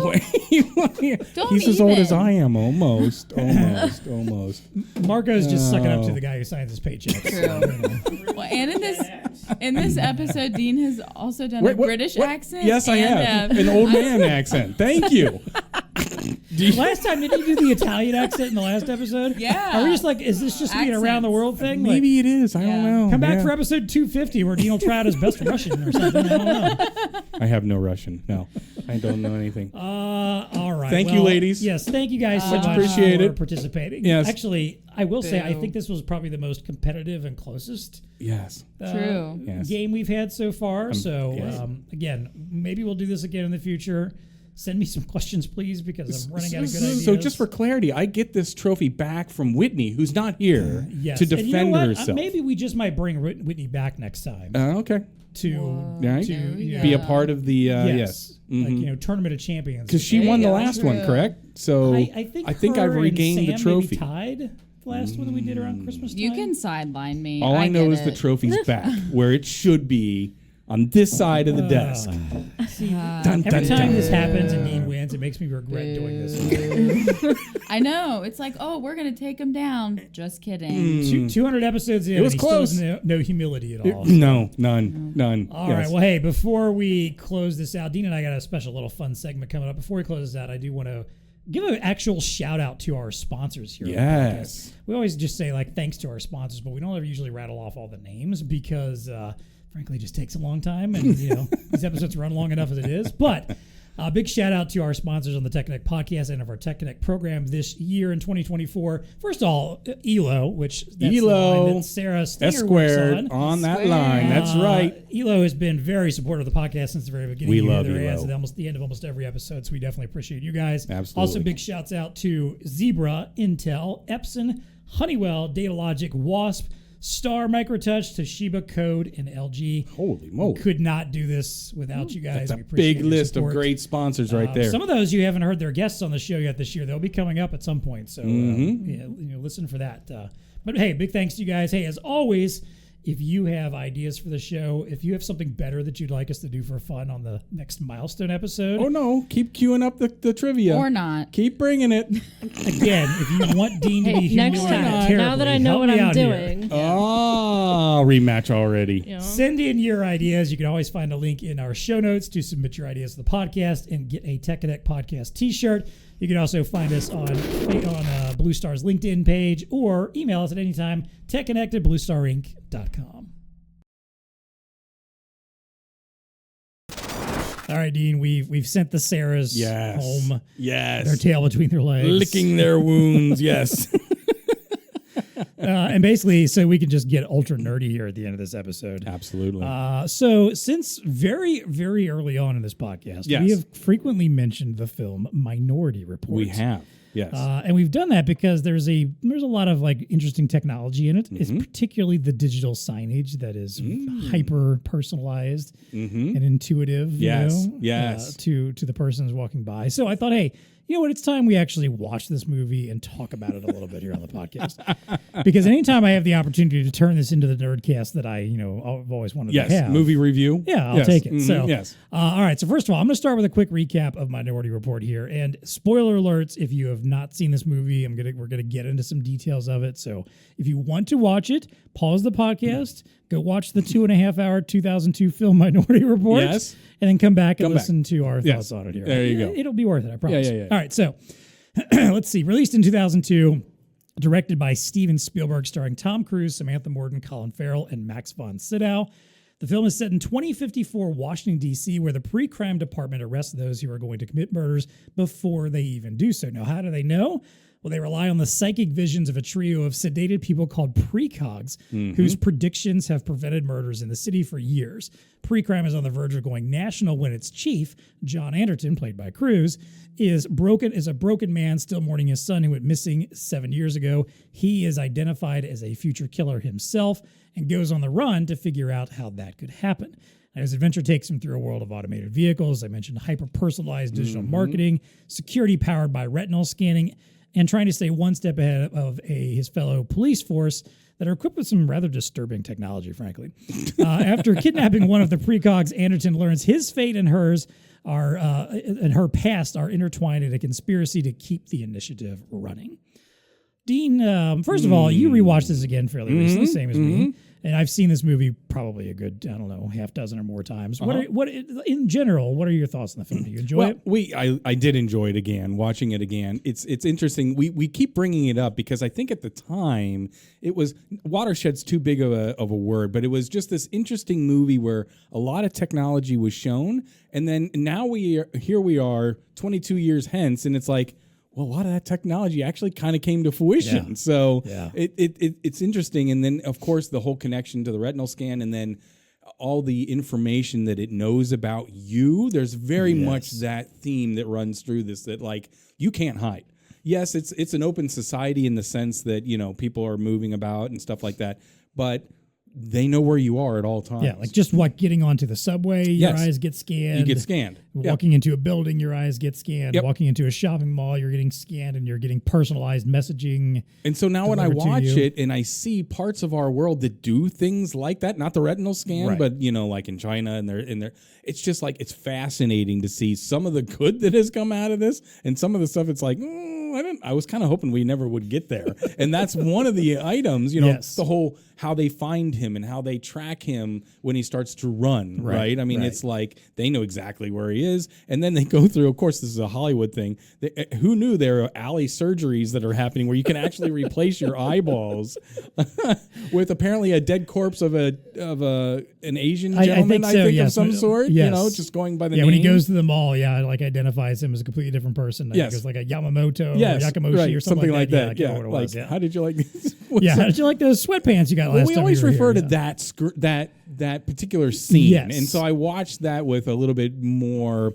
played. Don't He's as old as even. I am, almost. Almost. Marco's just sucking up to the guy who signs his paycheck. True. Well, and in this episode, Dean has also done a British accent. Yes, I and have. An old man accent. Thank you. Last time, didn't you do the Italian accent in the last episode? Yeah. Are we just like, is this just an around the world thing? Maybe it is. I don't know. Come back for episode 250 where Dean will try out his best Russian or something. I don't know. I have no Russian. No, I don't know anything. All right. Thank you, ladies. Yes, thank you guys so much appreciate for it. participating. Yes. Actually, I will say, I think this was probably the most competitive and closest Yes. True. Yes. game we've had so far. So, yes. Again, maybe we'll do this again in the future. Send me some questions, please, because I'm running out of good ideas. So just for clarity, I get this trophy back from Whitney, who's not here, yes. to And you know defend what? herself. Maybe we just might bring Whitney back next time Okay. to Right. to Be a part of the yes, Mhm. like Tournament of Champions. Because she won the last one, correct? So I think I've her regained and the Sam trophy. maybe tied the last one that we did around Christmas time. You can sideline me. All I know get is the it. trophy's back where it should be on this side of the desk. See, Dun, every dun, time dun. this happens and Dean wins, it makes me regret doing this. I know. It's like, oh, we're going to take him down. Just kidding. 200 episodes in, It was and he close. still has no humility at all. No, none. All Yes. right. Well, hey, before we close this out, Dean and I got a special little fun segment coming up. Before we close this out, I do want to give an actual shout out to our sponsors here. on the Yes. podcast. We always just say thanks to our sponsors, but we don't ever usually rattle off all the names because frankly, it just takes a long time, and these episodes run long enough as it is. But big shout out to our sponsors on the TEConnect podcast and of our TEConnect program this year in 2024. First of all, ELO, which that's the line that Sarah Stenger S works squared on that line. That's right. ELO has been very supportive of the podcast since the very beginning. We You hear love their ads ELO. at almost the end of almost every episode, so we definitely appreciate you guys. Absolutely. Also, big shouts out to Zebra, Intel, Epson, Honeywell, Datalogic, Wasp, Star, Microtouch, Toshiba, Code, and LG. Holy moly. Could not do this without you guys. That's a We appreciate big your list of support. great sponsors right there. Some of those you haven't heard their guests on the show yet this year. They'll be coming up at some point, so listen for that. But hey, big thanks to you guys. Hey, as always, if you have ideas for the show, if you have something better that you'd like us to do for fun on the next milestone episode, Oh, no. Keep queuing up the trivia. Or not. Keep bringing it. again, if you want Dean to be Next humiliated time, terribly, now that I know help what me I'm out here. doing, Oh, rematch already. you know, Send in your ideas. You can always find a link in our show notes to submit your ideas to the podcast and get a TEConnect Podcast t-shirt. You can also find us on BlueStar's LinkedIn page or email us at any time, TEConnect@BlueStarInc.com. All right, Dean, we've sent the Sarahs Yes. home, Yes. their tail between their legs. Licking their wounds. Yes. And basically, so we can just get ultra nerdy here at the end of this episode. Absolutely. So since very, very early on in this podcast, Yes. we have frequently mentioned the film Minority Report. we have. Yes. And we've done that because there's a lot of like interesting technology in it. It's Mm-hmm. particularly the digital signage that is hyper personalized and intuitive. Yes, yes. To the persons walking by. So I thought, hey, you know what? It's time we actually watch this movie and talk about it a little bit here on the podcast. Because anytime I have the opportunity to turn this into the nerdcast that I've always wanted yes. to have. Movie review. Yeah, I'll Yes. take it. Mhm. So, yes. all right. So first of all, I'm going to start with a quick recap of Minority Report here. And spoiler alerts, if you have not seen this movie, we're gonna get into some details of it. So if you want to watch it, pause the podcast, go watch the 2.5-hour 2002 film Minority Report, Yes. and then come back and Come back. listen to our Yes. thoughts on it here. There you go. It'll be worth it, I promise. yeah. All right. So let's see. Released in 2002. Directed by Steven Spielberg, starring Tom Cruise, Samantha Morton, Colin Farrell, and Max von Sydow. The film is set in 2054 Washington, D.C., where the pre-crime department arrests those who are going to commit murders before they even do so. Now, how do they know? Well, they rely on the psychic visions of a trio of sedated people called precogs, whose predictions have prevented murders in the city for years. Pre-crime is on the verge of going national when its chief, John Anderton, played by Cruise, is a broken man still mourning his son who went missing 7 years ago. He is identified as a future killer himself and goes on the run to figure out how that could happen. And his adventure takes him through a world of automated vehicles. I mentioned hyper-personalized digital marketing, security powered by retinal scanning, and trying to stay one step ahead of his fellow police force that are equipped with some rather disturbing technology, frankly. After kidnapping one of the precogs, Anderton learns his fate and hers and her past are intertwined in a conspiracy to keep the initiative running. Dean, first of all, you rewatched this again fairly recently, same as me. And I've seen this movie probably a good, I don't know, half dozen or more times. What in general, what are your thoughts on the film? Do you enjoy it? I did enjoy it again, watching it again. It's interesting. We keep bringing it up because I think at the time it was, watershed's too big of a word, but it was just this interesting movie where a lot of technology was shown, and then now we are 22 years hence, and it's like, well, a lot of that technology actually kind of came to fruition. Yeah. So it's interesting. And then, of course, the whole connection to the retinal scan, and then all the information that it knows about you. There's very much that theme that runs through this, that like you can't hide. Yes, it's an open society in the sense that, you know, people are moving about and stuff like that, but they know where you are at all times. Yeah, like just getting onto the subway, your eyes get scanned. You get scanned. Walking into a building, your eyes get scanned. Yep. Walking into a shopping mall, you're getting scanned, and you're getting personalized messaging. And so now when I watch it and I see parts of our world that do things like that, not the retinal scan, but, you know, like in China and they're it's just like, it's fascinating to see some of the good that has come out of this, and some of the stuff it's like, I was kind of hoping we never would get there. And that's one of the items, you know, the whole how they find him and how they track him when he starts to run, right? I mean, it's like they know exactly where he is. And then they go through, of course, this is a Hollywood thing. Who knew there are alley surgeries that are happening where you can actually replace your eyeballs with apparently a dead corpse of an Asian gentleman, I think of some sort, you know, just going by the name. When he goes to the mall, like identifies him as a completely different person. It goes like a Yamamoto or Yakamoshi or something like that. How did you like this? How did you like those sweatpants you got last time? We always refer to that particular scene. And so I watched that with a little bit more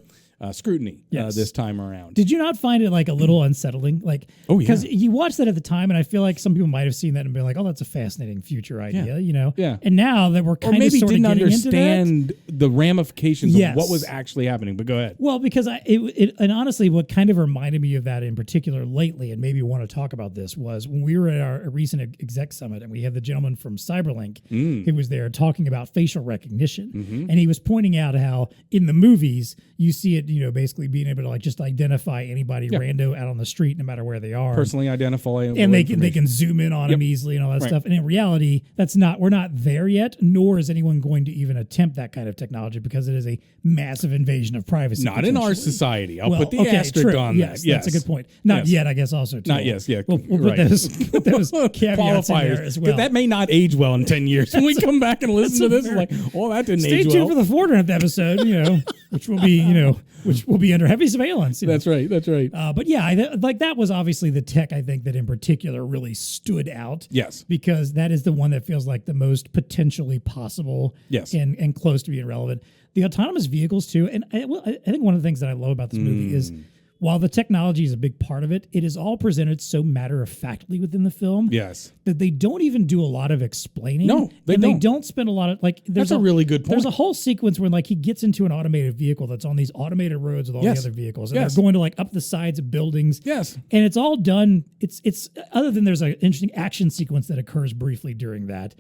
scrutiny this time around. Did you not find it like a little unsettling? Like, because you watched that at the time, and I feel like some people might have seen that and been like, "Oh, that's a fascinating future idea," you know? Yeah. And now that we're kind of sort of getting understand the ramifications of what was actually happening. But go ahead. Well, because and honestly, what kind of reminded me of that in particular lately, and maybe want to talk about this, was when we were at our recent exec summit, and we had the gentleman from Cyberlink who was there talking about facial recognition, and he was pointing out how in the movies you see it, you know, basically being able to like just identify anybody rando out on the street, no matter where they are, personally identify, and they can zoom in on them easily and all that stuff. And in reality, we're not there yet, nor is anyone going to even attempt that kind of technology because it is a massive invasion of privacy. Not in our society. I'll put the asterisk on that. Yes, that's a good point. Not yet, I guess. Also, too. Not yes. Yeah, we'll put those caveats in there as well. That may not age well in 10 years. When we come back and listen to this, it's like, that didn't age well. Stay tuned for the 400th episode, you know, which will be under heavy surveillance. That's right. But like that was obviously the tech, I think, that in particular really stood out. Yes. Because that is the one that feels like the most potentially possible. Yes. And close to being relevant. The autonomous vehicles too. And I think one of the things that I love about this movie is, while the technology is a big part of it, it is all presented so matter-of-factly within the film. Yes. That they don't even do a lot of explaining. No, they don't spend a lot of, like... That's a really good point. There's a whole sequence where, like, he gets into an automated vehicle that's on these automated roads with all the other vehicles. And they're going to, like, up the sides of buildings. Yes. And it's all done... It's other than there's an interesting action sequence that occurs briefly during that,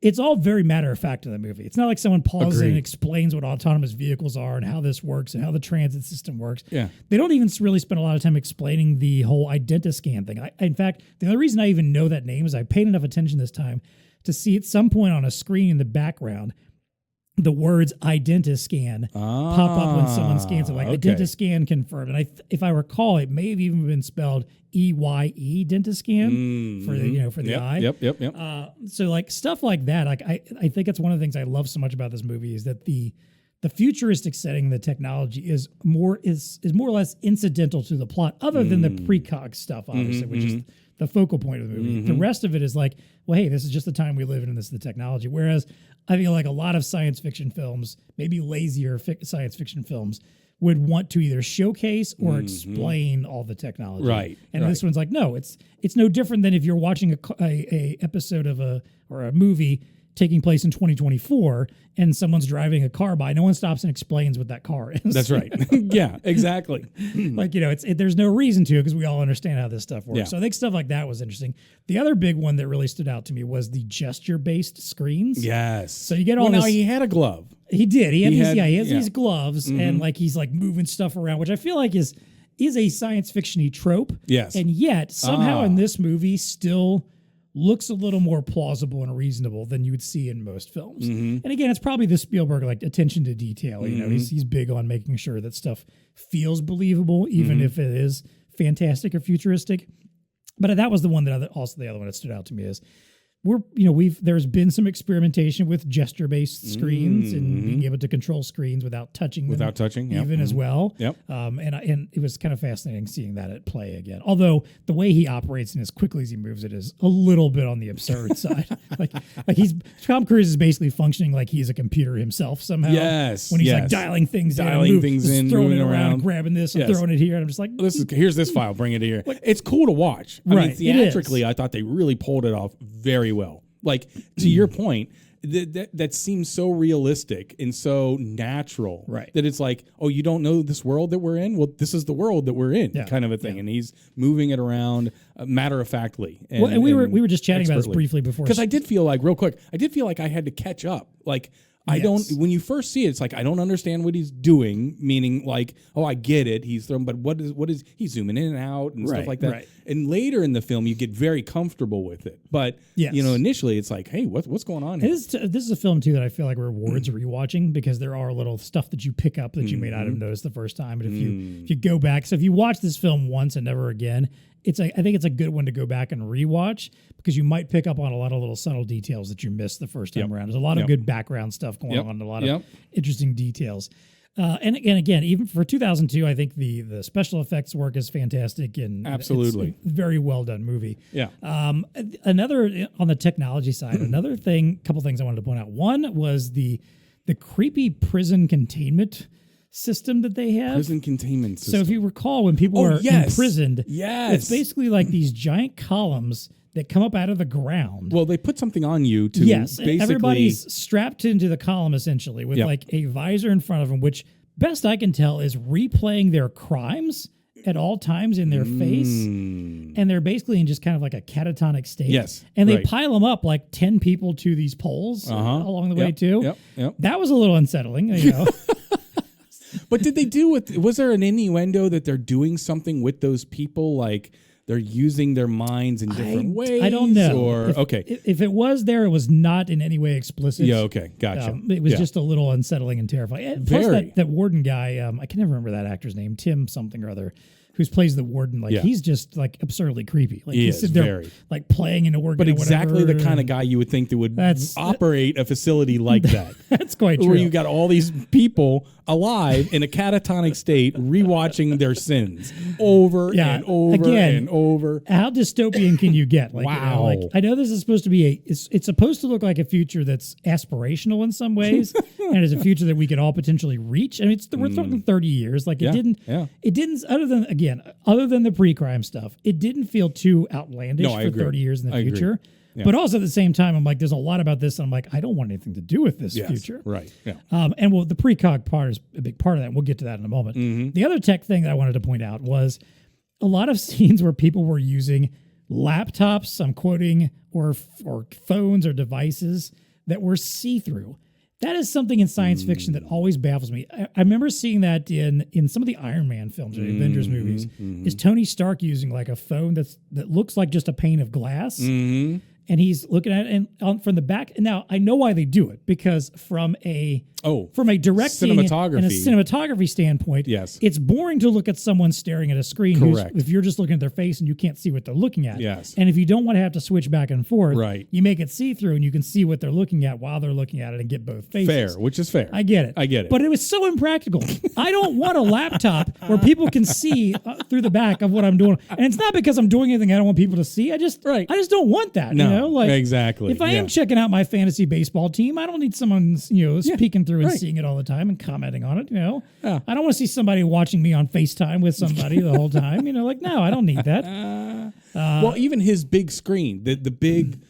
it's all very matter-of-fact in the movie. It's not like someone pauses and explains what autonomous vehicles are and how this works and how the transit system works. Yeah. They don't even really spend a lot of time explaining the whole Identiscan thing. In fact, the only reason I even know that name is I paid enough attention this time to see at some point on a screen in the background the words Identiscan pop up when someone scans it, like Identiscan confirmed. And if I recall, it may have even been spelled EYE Dentiscan for the eye. Yep. So like stuff like that, like I think it's one of the things I love so much about this movie is that the futuristic setting of the technology is more or less incidental to the plot, other than the precog stuff, obviously, which is the focal point of the movie. The rest of it is like, well, hey, this is just the time we live in and this is the technology. Whereas I feel like a lot of science fiction films, maybe lazier science fiction films, would want to either showcase or explain all the technology. Right. And this one's like, no, it's no different than if you're watching a episode of a movie taking place in 2024 and someone's driving a car by. No one stops and explains what that car is. That's right. Yeah, exactly. Like, you know, there's no reason to, because we all understand how this stuff works. Yeah. So I think stuff like that was interesting. The other big one that really stood out to me was the gesture-based screens. Yes. So you get all this. Now he had a glove. He did. He has these gloves, and like he's like moving stuff around, which I feel like is a science fiction-y trope. Yes. And yet somehow in this movie still looks a little more plausible and reasonable than you would see in most films. And again, it's probably the Spielberg like attention to detail. You know, he's big on making sure that stuff feels believable, even if it is fantastic or futuristic. But that was the one that also the other one that stood out to me is there's been some experimentation with gesture-based screens and being able to control screens without touching them as well. Yep. And it was kind of fascinating seeing that at play again. Although the way he operates and as quickly as he moves it is a little bit on the absurd side. Like Tom Cruise is basically functioning like he's a computer himself somehow. Yes. When he's like dialing things in, throwing it around, grabbing this, and throwing it here, and I'm just like, here's this file, bring it here. It's cool to watch. I mean, theatrically, I thought they really pulled it off very well. Like, to your point, that seems so realistic and so natural, right? That it's like, oh, you don't know this world that we're in? Well, this is the world that we're in, kind of a thing. And he's moving it around matter of factly. And we were just chatting about this briefly before, because I did feel like I had to catch up. Like, I don't. When you first see it, it's like I don't understand what he's doing. Meaning, like, oh, I get it. He's throwing, but what is he's zooming in and out and stuff like that. Right. And later in the film, you get very comfortable with it. But initially, it's like, hey, what's going on here? This is a film too that I feel like rewards rewatching, because there are little stuff that you pick up that you may not have noticed the first time. But if you go back, so if you watch this film once and never again, I think it's a good one to go back and rewatch, because you might pick up on a lot of little subtle details that you missed the first time around. There's a lot of good background stuff going on, a lot of interesting details. And again, even for 2002, I think the special effects work is fantastic, and absolutely it's a very well done movie. Yeah. Another on the technology side, couple things I wanted to point out. One was the creepy prison containment system that they have. Prison containment system. So if you recall, when people were imprisoned, it's basically like these giant columns that come up out of the ground. Well, they put something on you to basically... everybody's strapped into the column essentially with like a visor in front of them, which best I can tell is replaying their crimes at all times in their face. And they're basically in just kind of like a catatonic state. Yes. And they pile them up like 10 people to these poles along the way too. That was a little unsettling, you know. But did they was there an innuendo that they're doing something with those people, like they're using their minds in different ways? I don't know. Or if it was there, it was not in any way explicit. Yeah, okay, gotcha. It was just a little unsettling and terrifying. Plus that warden guy, I can never remember that actor's name, Tim something or other, who plays the warden. Like he's just like absurdly creepy. Like he's sitting there like playing an organ. But exactly the kind of guy you would think that would operate a facility like that. That's quite true. Where you got all these people alive in a catatonic state, rewatching their sins over and over and over. How dystopian can you get? Like, wow. I know this is supposed to be it's supposed to look like a future that's aspirational in some ways, and it's a future that we could all potentially reach. I mean, we're talking 30 years. Like it didn't other than the pre-crime stuff, it didn't feel too outlandish for 30 years in the future. Yeah. But also at the same time, I'm like, there's a lot about this, and I'm like, I don't want anything to do with this future. Right. Yeah. And the precog part is a big part of that. We'll get to that in a moment. The other tech thing that I wanted to point out was a lot of scenes where people were using laptops, I'm quoting, or phones or devices that were see-through. That is something in science fiction that always baffles me. I remember seeing that in some of the Iron Man films or the Avengers movies. Is Tony Stark using like a phone that looks like just a pane of glass? And he's looking at it and from the back. And now I know why they do it, because from a directing and a cinematography standpoint, it's boring to look at someone staring at a screen. Correct. If you're just looking at their face and you can't see what they're looking at. Yes. And if you don't want to have to switch back and forth, you make it see-through and you can see what they're looking at while they're looking at it and get both faces. Fair, which is fair. I get it. But it was so impractical. I don't want a laptop where people can see through the back of what I'm doing. And it's not because I'm doing anything I don't want people to see. I just don't want that. No, you know? Like, exactly. If I am checking out my fantasy baseball team, I don't need someone peeking through and seeing it all the time and commenting on it. You know, I don't want to see somebody watching me on FaceTime with somebody the whole time. You know, like, no, I don't need that. Well, even his big screen, the big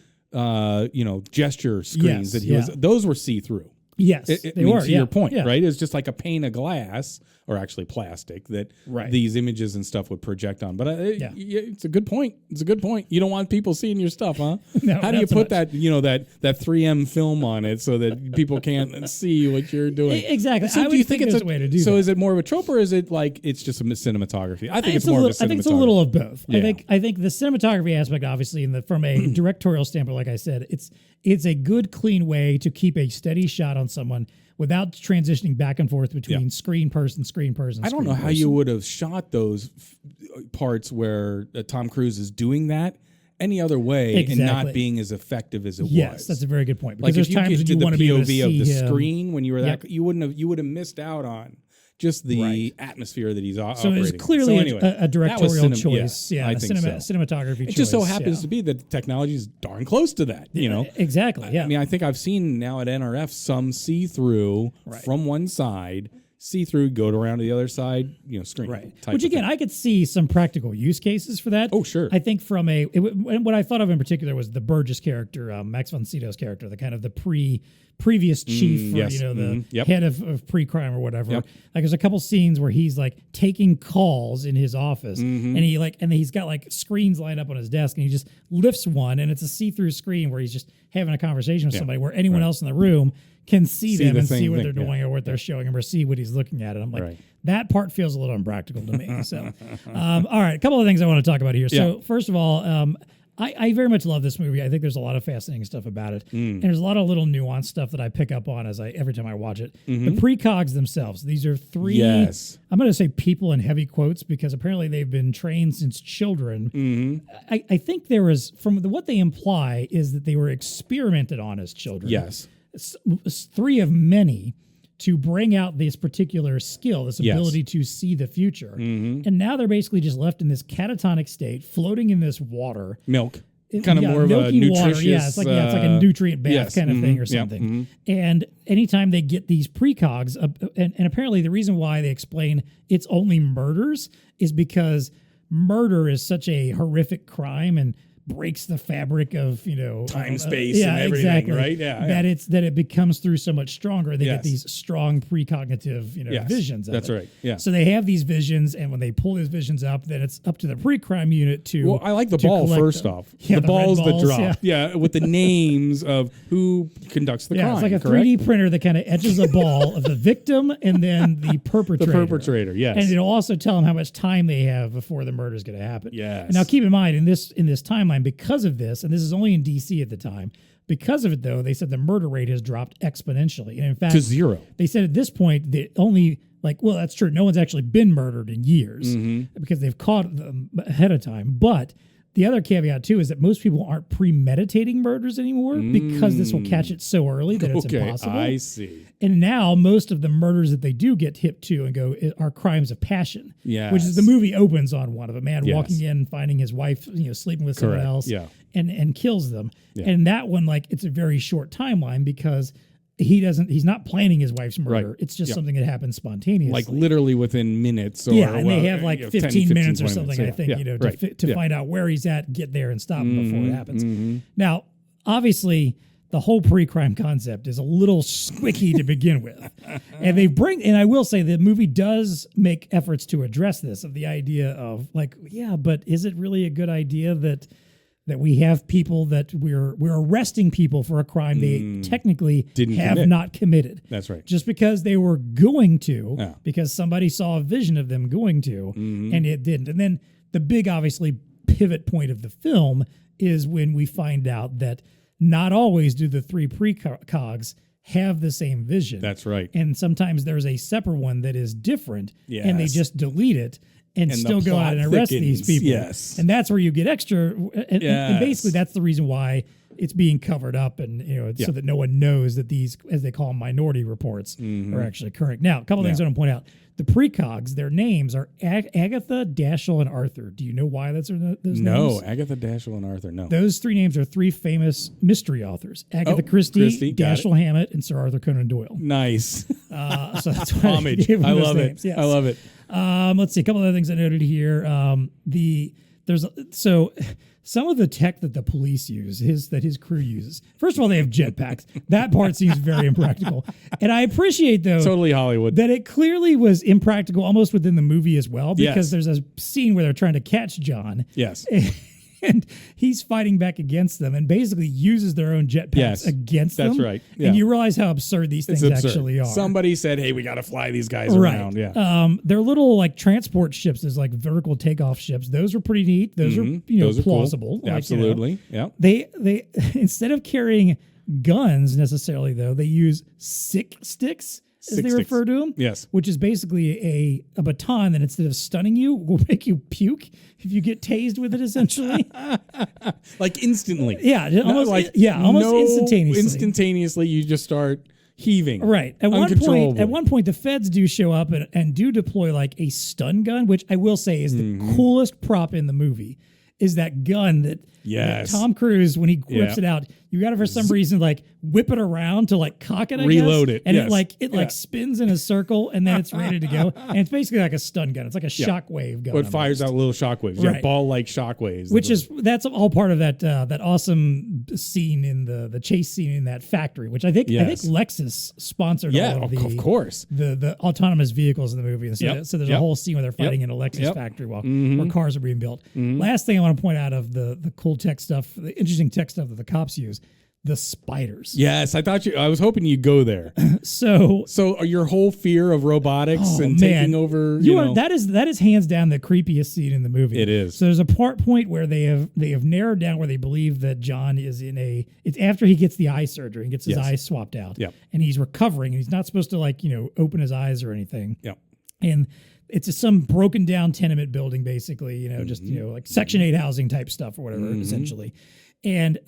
gesture screens that he was, those were see through. Yes, they were. To your point, right? It's just like a pane of glass are actually plastic that Right. these images and stuff would project on. But it's a good point. It's a good point. You don't want people seeing your stuff, huh? No, How do you not so put much. that 3M film on it so that people can't see what you're doing? Exactly. So I do would you think think there's it's a way to do so that. is it more of a trope or is it like it's just a cinematography? I think it's more of a cinematography. I think it's a little of both. Yeah. I think the cinematography aspect, obviously, from a directorial standpoint, like I said, it's a good, clean way to keep a steady shot on someone without transitioning back and forth between screen person. I don't know how you would have shot those parts where Tom Cruise is doing that any other way and not being as effective as it was. Yes, that's a very good point. Because Like there's if you times when did you the want to be able to POV of see the him. screen when you were Yep. you would have missed out on just the atmosphere that he's So operating. it's clearly anyway, a directorial that was choice. I a think so. cinematography choice. It just so happens to be that the technology is darn close to that, you know. Exactly, yeah. I mean, I think I've seen now at NRF some see-through Right. from one side, see-through, go around to the other side, screen. Right. type Which of again, thing. I could see some practical use cases for that. Oh, sure. I think from what I thought of in particular was the Burgess character, Max von Sydow's character, the kind of the previous chief, or yes. the Yep. head of pre-crime or whatever. Yep. Like there's a couple scenes where he's like taking calls in his office, and he's got like screens lined up on his desk, and he just lifts one, and it's a see-through screen where he's just having a conversation with somebody where anyone else in the room can see them the and see same what thing, they're doing or what they're showing him or see what he's looking at. And I'm like, Right. that part feels a little impractical to me. So, all right, a couple of things I want to talk about here. So, first of all, I very much love this movie. I think there's a lot of fascinating stuff about it, and there's a lot of little nuanced stuff that I pick up on every time I watch it. The precogs themselves; these are three. Yes. I'm going to say people in heavy quotes because apparently they've been trained since children. I think there was what they imply is that they were experimented on as children. Yes. It's three of many to bring out this particular skill, this ability to see the future. And now they're basically just left in this catatonic state, floating in this water. Milk. Kind of more of a milky nutritious... water. Yeah, it's like a nutrient bath kind of thing or something. And anytime they get these precogs, and apparently the reason why they explain it's only murders is because murder is such a horrific crime and breaks the fabric of time, space, and everything, exactly. right? Yeah, that it becomes through so much stronger. They get Yes. these strong precognitive visions. Of That's it. right. Yeah. So they have these visions, and when they pull these visions up, then it's up to the pre-crime unit to. Well, I like the to ball collect first them. off. Yeah, the the red balls that balls, drop. Yeah, with the names of who conducts the Yeah, crime. it's like a correct? 3D printer that kind of etches a ball of the victim and then the perpetrator. The perpetrator, yes. And it'll also tell them how much time they have before the murder is going to happen. Yes. And now keep in mind, in this timeline, because of this, and this is only in DC at the time, because of it though, they said the murder rate has dropped exponentially. And in fact, to zero. they said at this point that only that's true. No one's actually been murdered in years because they've caught them ahead of time. But the other caveat too is that most people aren't premeditating murders anymore because this will catch it so early that it's impossible. I see. And now most of the murders that they do get hip to and go are crimes of passion. Yes. Which is the movie opens on one of a man Yes. walking in, finding his wife, sleeping with someone Correct. else, Yeah. and kills them. Yeah. And that one, it's a very short timeline because he's not planning his wife's murder. Right. It's just Yeah. something that happens spontaneously. Like literally within minutes. Or, Yeah, and they well, have like 10, 15 minutes or 20 something, minutes. I think, Yeah. to, Right. to Yeah. find out where he's at, get there and stop him before it happens. Now, obviously, the whole pre-crime concept is a little squicky to begin with. And I will say the movie does make efforts to address this, of the idea of but is it really a good idea that we have people that we're arresting people for a crime they technically have not committed. That's right. Just because they were going to, Yeah. because somebody saw a vision of them going to, and it didn't. And then the big, obviously, pivot point of the film is when we find out that not always do the three precogs have the same vision. That's right. And sometimes there's a separate one that is different, and they Yes. just delete it and And the still go out plot and arrest thickens. these people. Yes. And that's where you get extra. And Yes. basically, that's the reason why it's being covered up, and so that no one knows that these, as they call them, minority reports, are actually occurring. Now, a couple of things I want to point out. The precogs, their names are Agatha, Dashiell, and Arthur. Do you know why those names? No, Agatha, Dashiell, and Arthur. No. Those three names are three famous mystery authors: Agatha Christie, got it. Dashiell Hammett, and Sir Arthur Conan Doyle. Nice. So that's why Homage. gave them I those love names. it. Yes. I love it. Let's see a couple other things I noted here. some of the tech that the police use, his crew uses. First of all, they have jetpacks. That part seems very impractical. And I appreciate, though, totally Hollywood, that it clearly was impractical almost within the movie as well, because there's a scene where they're trying to catch John. Yes. And he's fighting back against them and basically uses their own jetpacks against them. That's right. Yeah. And you realize how absurd these things actually are. Somebody said, hey, we got to fly these guys around. Yeah. They're little like transport ships. There's like vertical takeoff ships. Those are pretty neat. Those are, those plausible. Cool. Absolutely. Yeah. They instead of carrying guns necessarily, though, they use sick sticks, as they refer to them. Yes. Which is basically a baton that instead of stunning you will make you puke if you get tased with it, essentially. Like instantly. Yeah. Almost instantaneously. Instantaneously, you just start heaving. Right. At one point, the feds do show up and do deploy like a stun gun, which I will say is the coolest prop in the movie. Is that gun that Tom Cruise, when he whips it out, you got to, for some reason, like whip it around to like cock it, reload it. And it spins in a circle and then it's ready to go. And it's basically like a stun gun. It's like a shockwave gun. But it fires out little shockwaves. Right. Yeah, ball-like shockwaves. That's all part of that awesome scene in the chase scene in that factory, which I think Lexus sponsored all of of course. The autonomous vehicles in the movie. So there's a whole scene where they're fighting in a Lexus factory where cars are being built. Last thing I want to point out of the cool tech stuff, the interesting tech stuff that the cops use, the spiders. Yes, I was hoping you'd go there. So your whole fear of robotics and taking over, that is hands down the creepiest scene in the movie. It is. So there's a point where they have narrowed down where they believe that John is it's after he gets the eye surgery and gets his eyes swapped out. Yep. And he's recovering and he's not supposed to open his eyes or anything. Yep. And it's some broken down tenement building, basically, like Section 8 housing type stuff or whatever, essentially. And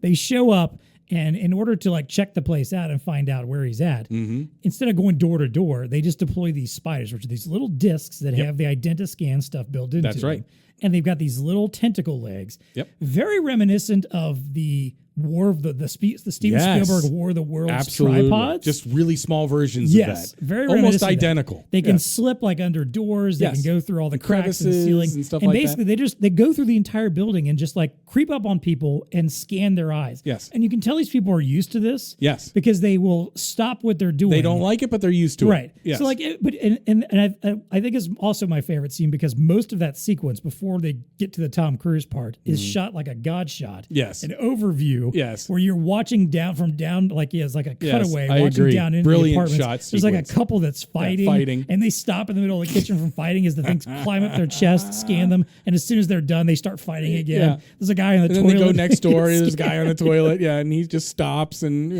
they show up, and in order to like check the place out and find out where he's at, instead of going door to door, they just deploy these spiders, which are these little discs that have the Identiscan stuff built into them. That's right. And they've got these little tentacle legs. Yep. Very reminiscent of the War of the Steven Spielberg War of the Worlds tripods. Just really small versions of that. Very almost identical. They can slip like under doors. They can go through all the cracks in the ceiling and stuff and like basically that. they go through the entire building and just like creep up on people and scan their eyes. Yes. And you can tell these people are used to this. Yes. Because they will stop what they're doing. They don't like it, but they're used to it. Right. Yes. So like, I think it's also my favorite scene because most of that sequence before they get to the Tom Cruise part is shot like a God shot. Yes. An overview. Yes. Where you're watching down like it's like a cutaway, I watching agree. down into Brilliant the apartments. shot There's like a sequence. couple that's fighting, and they stop in the middle of the kitchen from fighting as the things climb up their chest, scan them, and as soon as they're done, they start fighting again. Yeah. There's a guy on the toilet. Then they go next door. There's a guy on the toilet. Yeah, and he just stops, and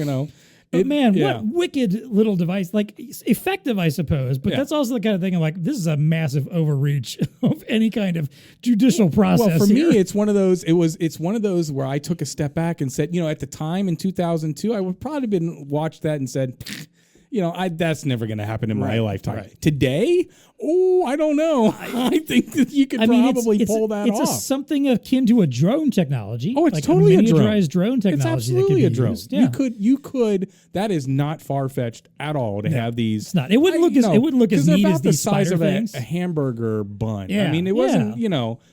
But what wicked little device, like effective, I suppose. But that's also the kind of thing I'm like, this is a massive overreach of any kind of judicial process. Well, for here. me, it's one of those. It's one of those where I took a step back and said, at the time in 2002, I would probably been watched that and said, that's never going to happen in my lifetime. Right. Today, I don't know. I think that you could probably pull that off. It's something akin to a drone technology. Oh, it's like totally a a drone. miniaturized drone technology. It's absolutely that a could be drone. used. Yeah. You could. That is not far fetched at all to have these. It's not. It wouldn't look as neat as these size spider of things. A hamburger bun. Yeah. I mean, it wasn't.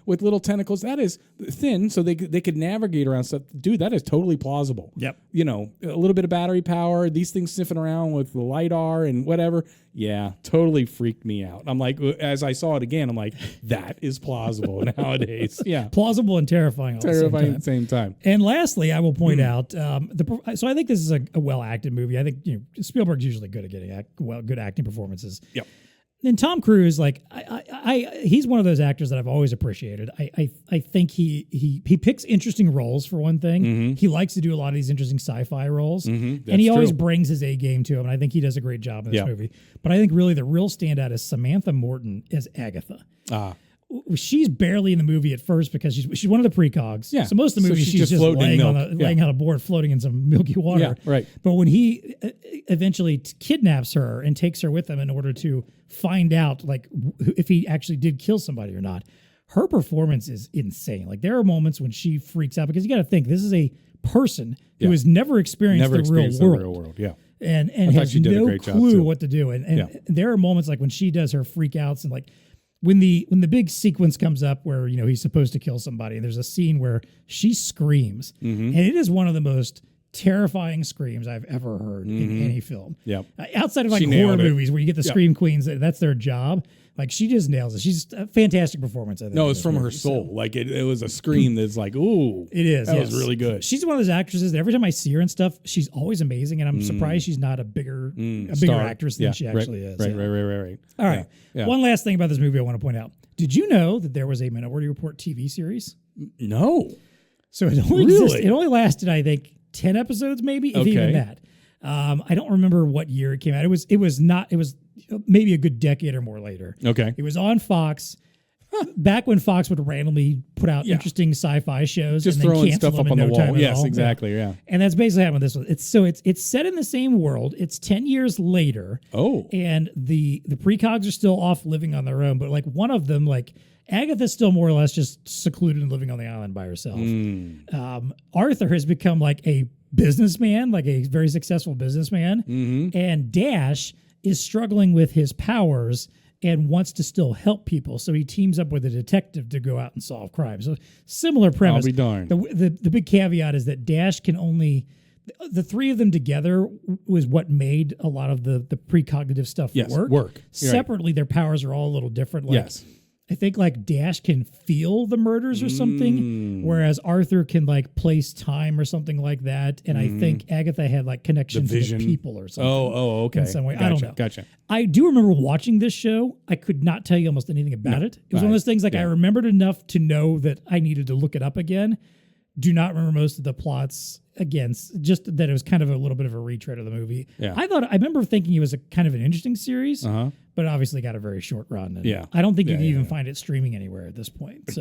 With little tentacles. That is thin, so they could navigate around stuff. Dude, that is totally plausible. Yep. A little bit of battery power. These things sniffing around with the LiDAR and whatever. Yeah, totally freaked me out. I'm like, as I saw it again, I'm like, that is plausible nowadays. Yeah, plausible and terrifying. At the same time. And lastly, I will point out. So I think this is a well acted movie. I think Spielberg's usually good at getting good acting performances. Yep. And Tom Cruise, like he's one of those actors that I've always appreciated. I think he picks interesting roles for one thing. Mm-hmm. He likes to do a lot of these interesting sci-fi roles, and he always brings his A game to him. And I think he does a great job in this movie. But I think really the real standout is Samantha Morton as Agatha. She's barely in the movie at first because she's one of the precogs. Yeah. So most of the movie she's just laying on a board, floating in some milky water. Yeah, right. But when he eventually kidnaps her and takes her with him in order to find out like if he actually did kill somebody or not, her performance is insane. Like there are moments when she freaks out because you got to think this is a person who has never experienced the real world. Yeah. And has no clue what to do. And there are moments like when she does her freakouts and like when the big sequence comes up where he's supposed to kill somebody, and there's a scene where she screams, and it is one of the most terrifying screams I've ever heard in any film. Yep. Outside of like horror movies where you get the scream queens, that's their job. Like she just nails it. She's a fantastic performance. I think. No, it's from her soul. So. Like it was a scream that's like, ooh, it is. That was really good. She's one of those actresses that every time I see her and stuff, she's always amazing, and I'm surprised she's not a bigger actress than she actually is. Right. All right. Yeah. One last thing about this movie I want to point out. Did you know that there was a Minority Report TV series? No. So it only existed. It only lasted, I think, 10 episodes, maybe, if even that. I don't remember what year it came out. It was maybe a good decade or more later. Okay. It was on Fox. Back when Fox would randomly put out interesting sci-fi shows, just and then throwing cancel stuff them up on in the no time wall. at Yes, all. exactly. Yeah. And that's basically happened with this one. It's set in the same world. It's 10 years later. Oh. And the precogs are still off living on their own, but like one of them, like Agatha's still more or less just secluded and living on the island by herself. Arthur has become like a businessman, like a very successful businessman, and Dash is struggling with his powers and wants to still help people. So he teams up with a detective to go out and solve crimes. So similar premise. I'll be darned. The big caveat is that Dash can only, the three of them together was what made a lot of the precognitive stuff work. Separately, their powers are all a little different. Like, I think like Dash can feel the murders or something, whereas Arthur can like place time or something like that. And I think Agatha had like connection to the people or something. Oh, okay. In some way. Gotcha, I don't know. Gotcha. I do remember watching this show. I could not tell you almost anything about it. It was one of those things like I remembered enough to know that I needed to look it up again. Do not remember most of the plots. Again, just that it was kind of a little bit of a retread of the movie. Yeah. I remember thinking it was a kind of an interesting series, but obviously got a very short run. And I don't think you can even find it streaming anywhere at this point. So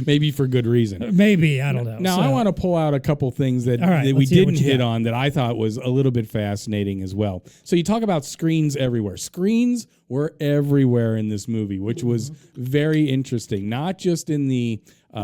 maybe for good reason. Maybe, I don't know. Now, I want to pull out a couple things that we didn't hit on that I thought was a little bit fascinating as well. So you talk about screens everywhere. Screens were everywhere in this movie, which was very interesting. Not just in the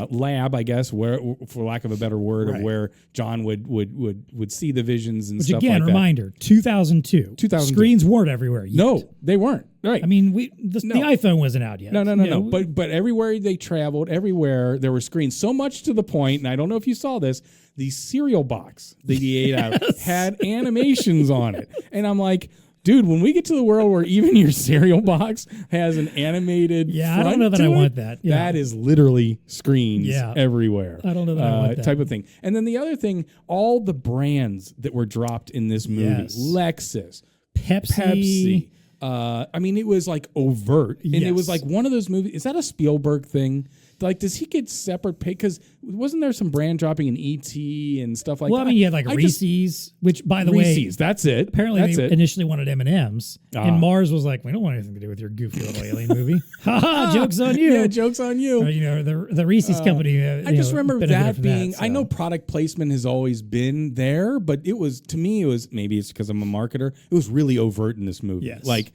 lab, I guess, where, for lack of a better word, of where John would see the visions and stuff like that. Which again, reminder, 2002. Screens weren't everywhere yet. No, they weren't. Right. I mean, the iPhone wasn't out yet. No. But everywhere they traveled, everywhere there were screens. So much to the point, and I don't know if you saw this, the cereal box that he ate out had animations on it. And I'm like, dude, when we get to the world where even your cereal box has an animated I don't know that I want that. Yeah. That is literally screens everywhere. I don't know that I want that. Type of thing. And then the other thing, all the brands that were dropped in this movie, Lexus, Pepsi. I mean, it was like overt. And it was like one of those movies. Is that a Spielberg thing? Like, does he get separate pay? Because wasn't there some brand dropping in E.T. and stuff like that? Well, I mean, you had like Reese's, which, by the way... Reese's, that's it. Apparently, they initially wanted M&M's, and Mars was like, we don't want anything to do with your goofy little alien movie. Ha ha, joke's on you. Yeah, joke's on you. The Reese's company... I just remember that being... I know product placement has always been there, but it was, to me, maybe it's because I'm a marketer, it was really overt in this movie. Yes. Like...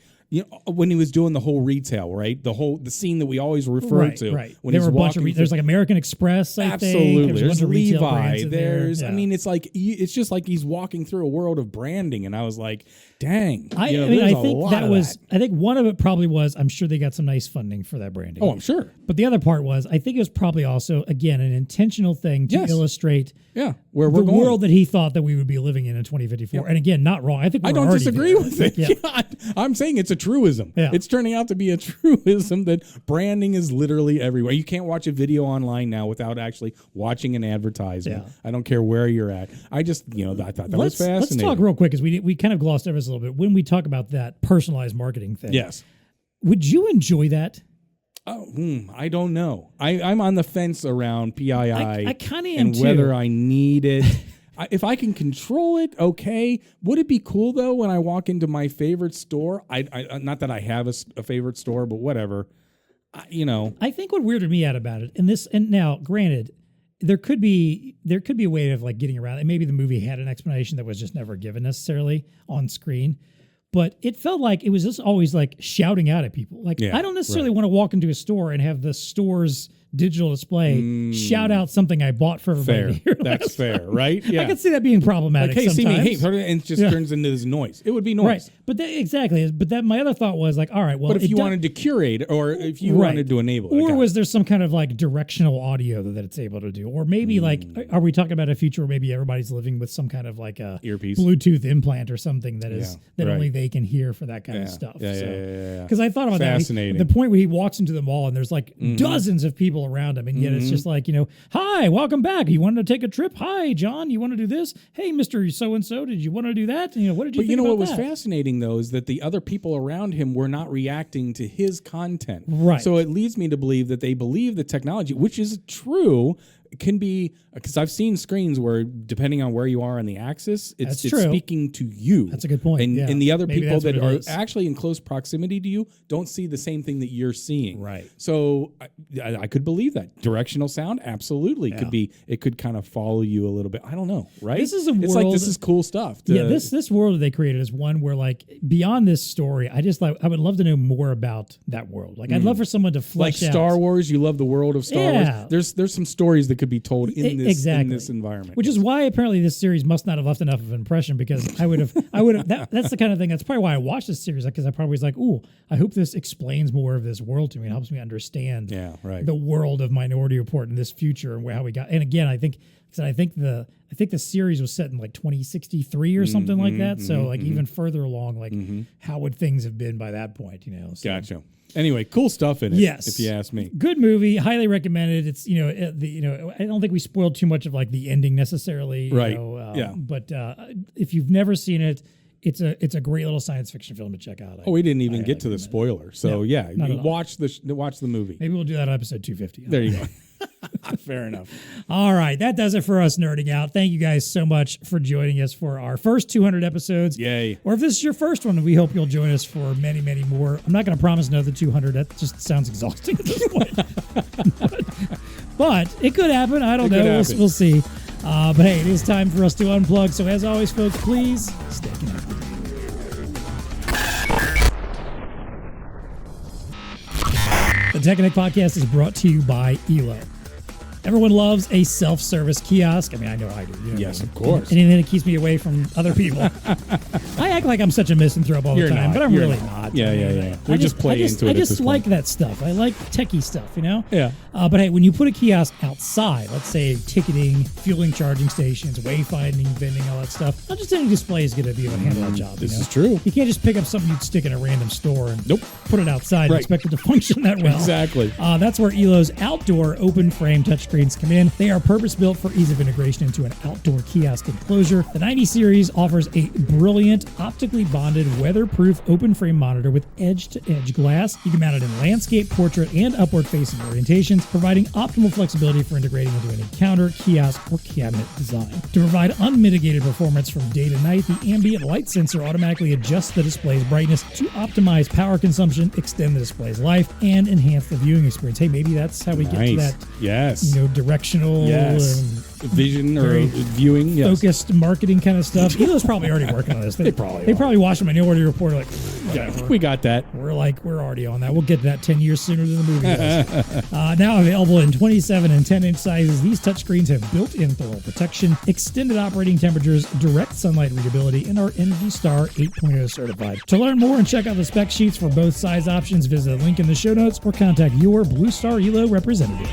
when he was doing the whole retail, right? The scene that we always refer to. Right. When there were a bunch of there's like American Express, I think. There's Levi. There's I mean, it's just like he's walking through a world of branding, and I was like, dang. I think one of it probably was, I'm sure they got some nice funding for that branding. Oh, I'm sure. But the other part was, I think it was probably also, again, an intentional thing to illustrate where we're going. World that he thought that we would be living in 2054. Yeah. And again, not wrong. I think I don't disagree with it. Yeah. I'm saying it's a truism. Yeah. It's turning out to be a truism that branding is literally everywhere. You can't watch a video online now without actually watching an advertisement. Yeah. I don't care where you're at. I just, I thought that was fascinating. Let's talk real quick, because we kind of glossed over this a little bit. When we talk about that personalized marketing thing. Yes. Would you enjoy that? Oh, I don't know. I'm on the fence around PII. I kind of am and whether I need it. If I can control it, okay. Would it be cool though when I walk into my favorite store? I not that I have a favorite store, but whatever. I think what weirded me out about it, and now, granted, there could be a way of like getting around it. Maybe the movie had an explanation that was just never given necessarily on screen. But it felt like it was just always like shouting out at people. Like, I don't necessarily want to walk into a store and have the store's digital display shout out something I bought for everybody. Fair. That's fair, right? Yeah. I could see that being problematic. Like, hey, sometimes. see me, hey, and it just turns into this noise. It would be noise. Right. But exactly. But that my other thought was like, all right, well, but if you wanted to curate, or if you wanted to enable it, or was there some kind of like directional audio that it's able to do, or maybe like, are we talking about a future where maybe everybody's living with some kind of like a earpiece, Bluetooth implant or something that is only they can hear for that kind of stuff? Because I thought about Fascinating. that. The point where he walks into the mall and there's like dozens of people around him, and yet it's just like, hi, welcome back. You wanted to take a trip? Hi, John. You want to do this? Hey, Mr. So and So, did you want to do that? What did you? But think about what was fascinating though is that the other people around him were not reacting to his content. Right. So it leads me to believe that they believe the technology, which is true, can be, because I've seen screens where depending on where you are on the axis, it's speaking to you. That's a good point. And the other Maybe people that are is. actually in close proximity to you don't see the same thing that you're seeing. Right. So I could believe that. Directional sound, absolutely. Could be, it could kind of follow you a little bit. I don't know, right? This is a it's world, like, this is cool stuff. This world that they created is one where, like, beyond this story, I would love to know more about that world. Like, I'd love for someone to flesh out. Like Star Wars, you love the world of Star Wars. There's some stories that could be told in this environment. Which is why apparently this series must not have left enough of an impression, because I would have that's the kind of thing, that's probably why I watched this series, because I probably was like, ooh, I hope this explains more of this world to me and helps me understand the world of Minority Report in this future and how we got. And again, I think the series was set in like 2063 or something like that. So like even further along, like how would things have been by that point? So. Gotcha. Anyway, cool stuff in it. Yes, if you ask me. Good movie, highly recommended. It's I don't think we spoiled too much of like the ending necessarily. Right. But if you've never seen it, it's a great little science fiction film to check out. We didn't even get to the spoiler. So watch the movie. Maybe we'll do that on episode 250. There you go. Fair enough. All right, that does it for us nerding out. Thank you guys so much for joining us for our first 200 episodes. Yay. Or if this is your first one, we hope you'll join us for many, many more. I'm not going to promise another 200. That just sounds exhausting at this point. but it could happen. I don't know. We'll see. But hey, it is time for us to unplug. So as always, folks, please stay connected. The TEConnect Podcast is brought to you by ELO. Everyone loves a self-service kiosk. I mean, I know I do. Yes, of course. Anything that keeps me away from other people. I act like I'm such a misanthrope all the time, but I'm really not. Yeah. We just play into it. I just like that stuff. I like techie stuff, Yeah. But hey, when you put a kiosk outside, let's say ticketing, fueling charging stations, wayfinding, vending, all that stuff, not just any display is going to be able to handle that job. This is true. You can't just pick up something you'd stick in a random store and put it outside and expect it to function that well. Exactly. That's where ELO's outdoor open frame touchscreens come in. They are purpose-built for ease of integration into an outdoor kiosk enclosure. The 90 series offers a brilliant, optically bonded, weatherproof open frame monitor with edge-to-edge glass. You can mount it in landscape, portrait, and upward-facing orientations, providing optimal flexibility for integrating into any counter, kiosk, or cabinet design. To provide unmitigated performance from day to night, the ambient light sensor automatically adjusts the display's brightness to optimize power consumption, extend the display's life, and enhance the viewing experience. Hey, maybe that's how we get to that directional vision or viewing focused marketing kind of stuff. ELO's probably already working on this. They probably watched my Minority Report like, we got that. We're already on that. We'll get to that 10 years sooner than the movie does. Now available in 27 and 10-inch sizes, these touchscreens have built-in thermal protection, extended operating temperatures, direct sunlight readability, and are Energy Star 8.0 certified. To learn more and check out the spec sheets for both size options, visit the link in the show notes or contact your BlueStar ELO representative.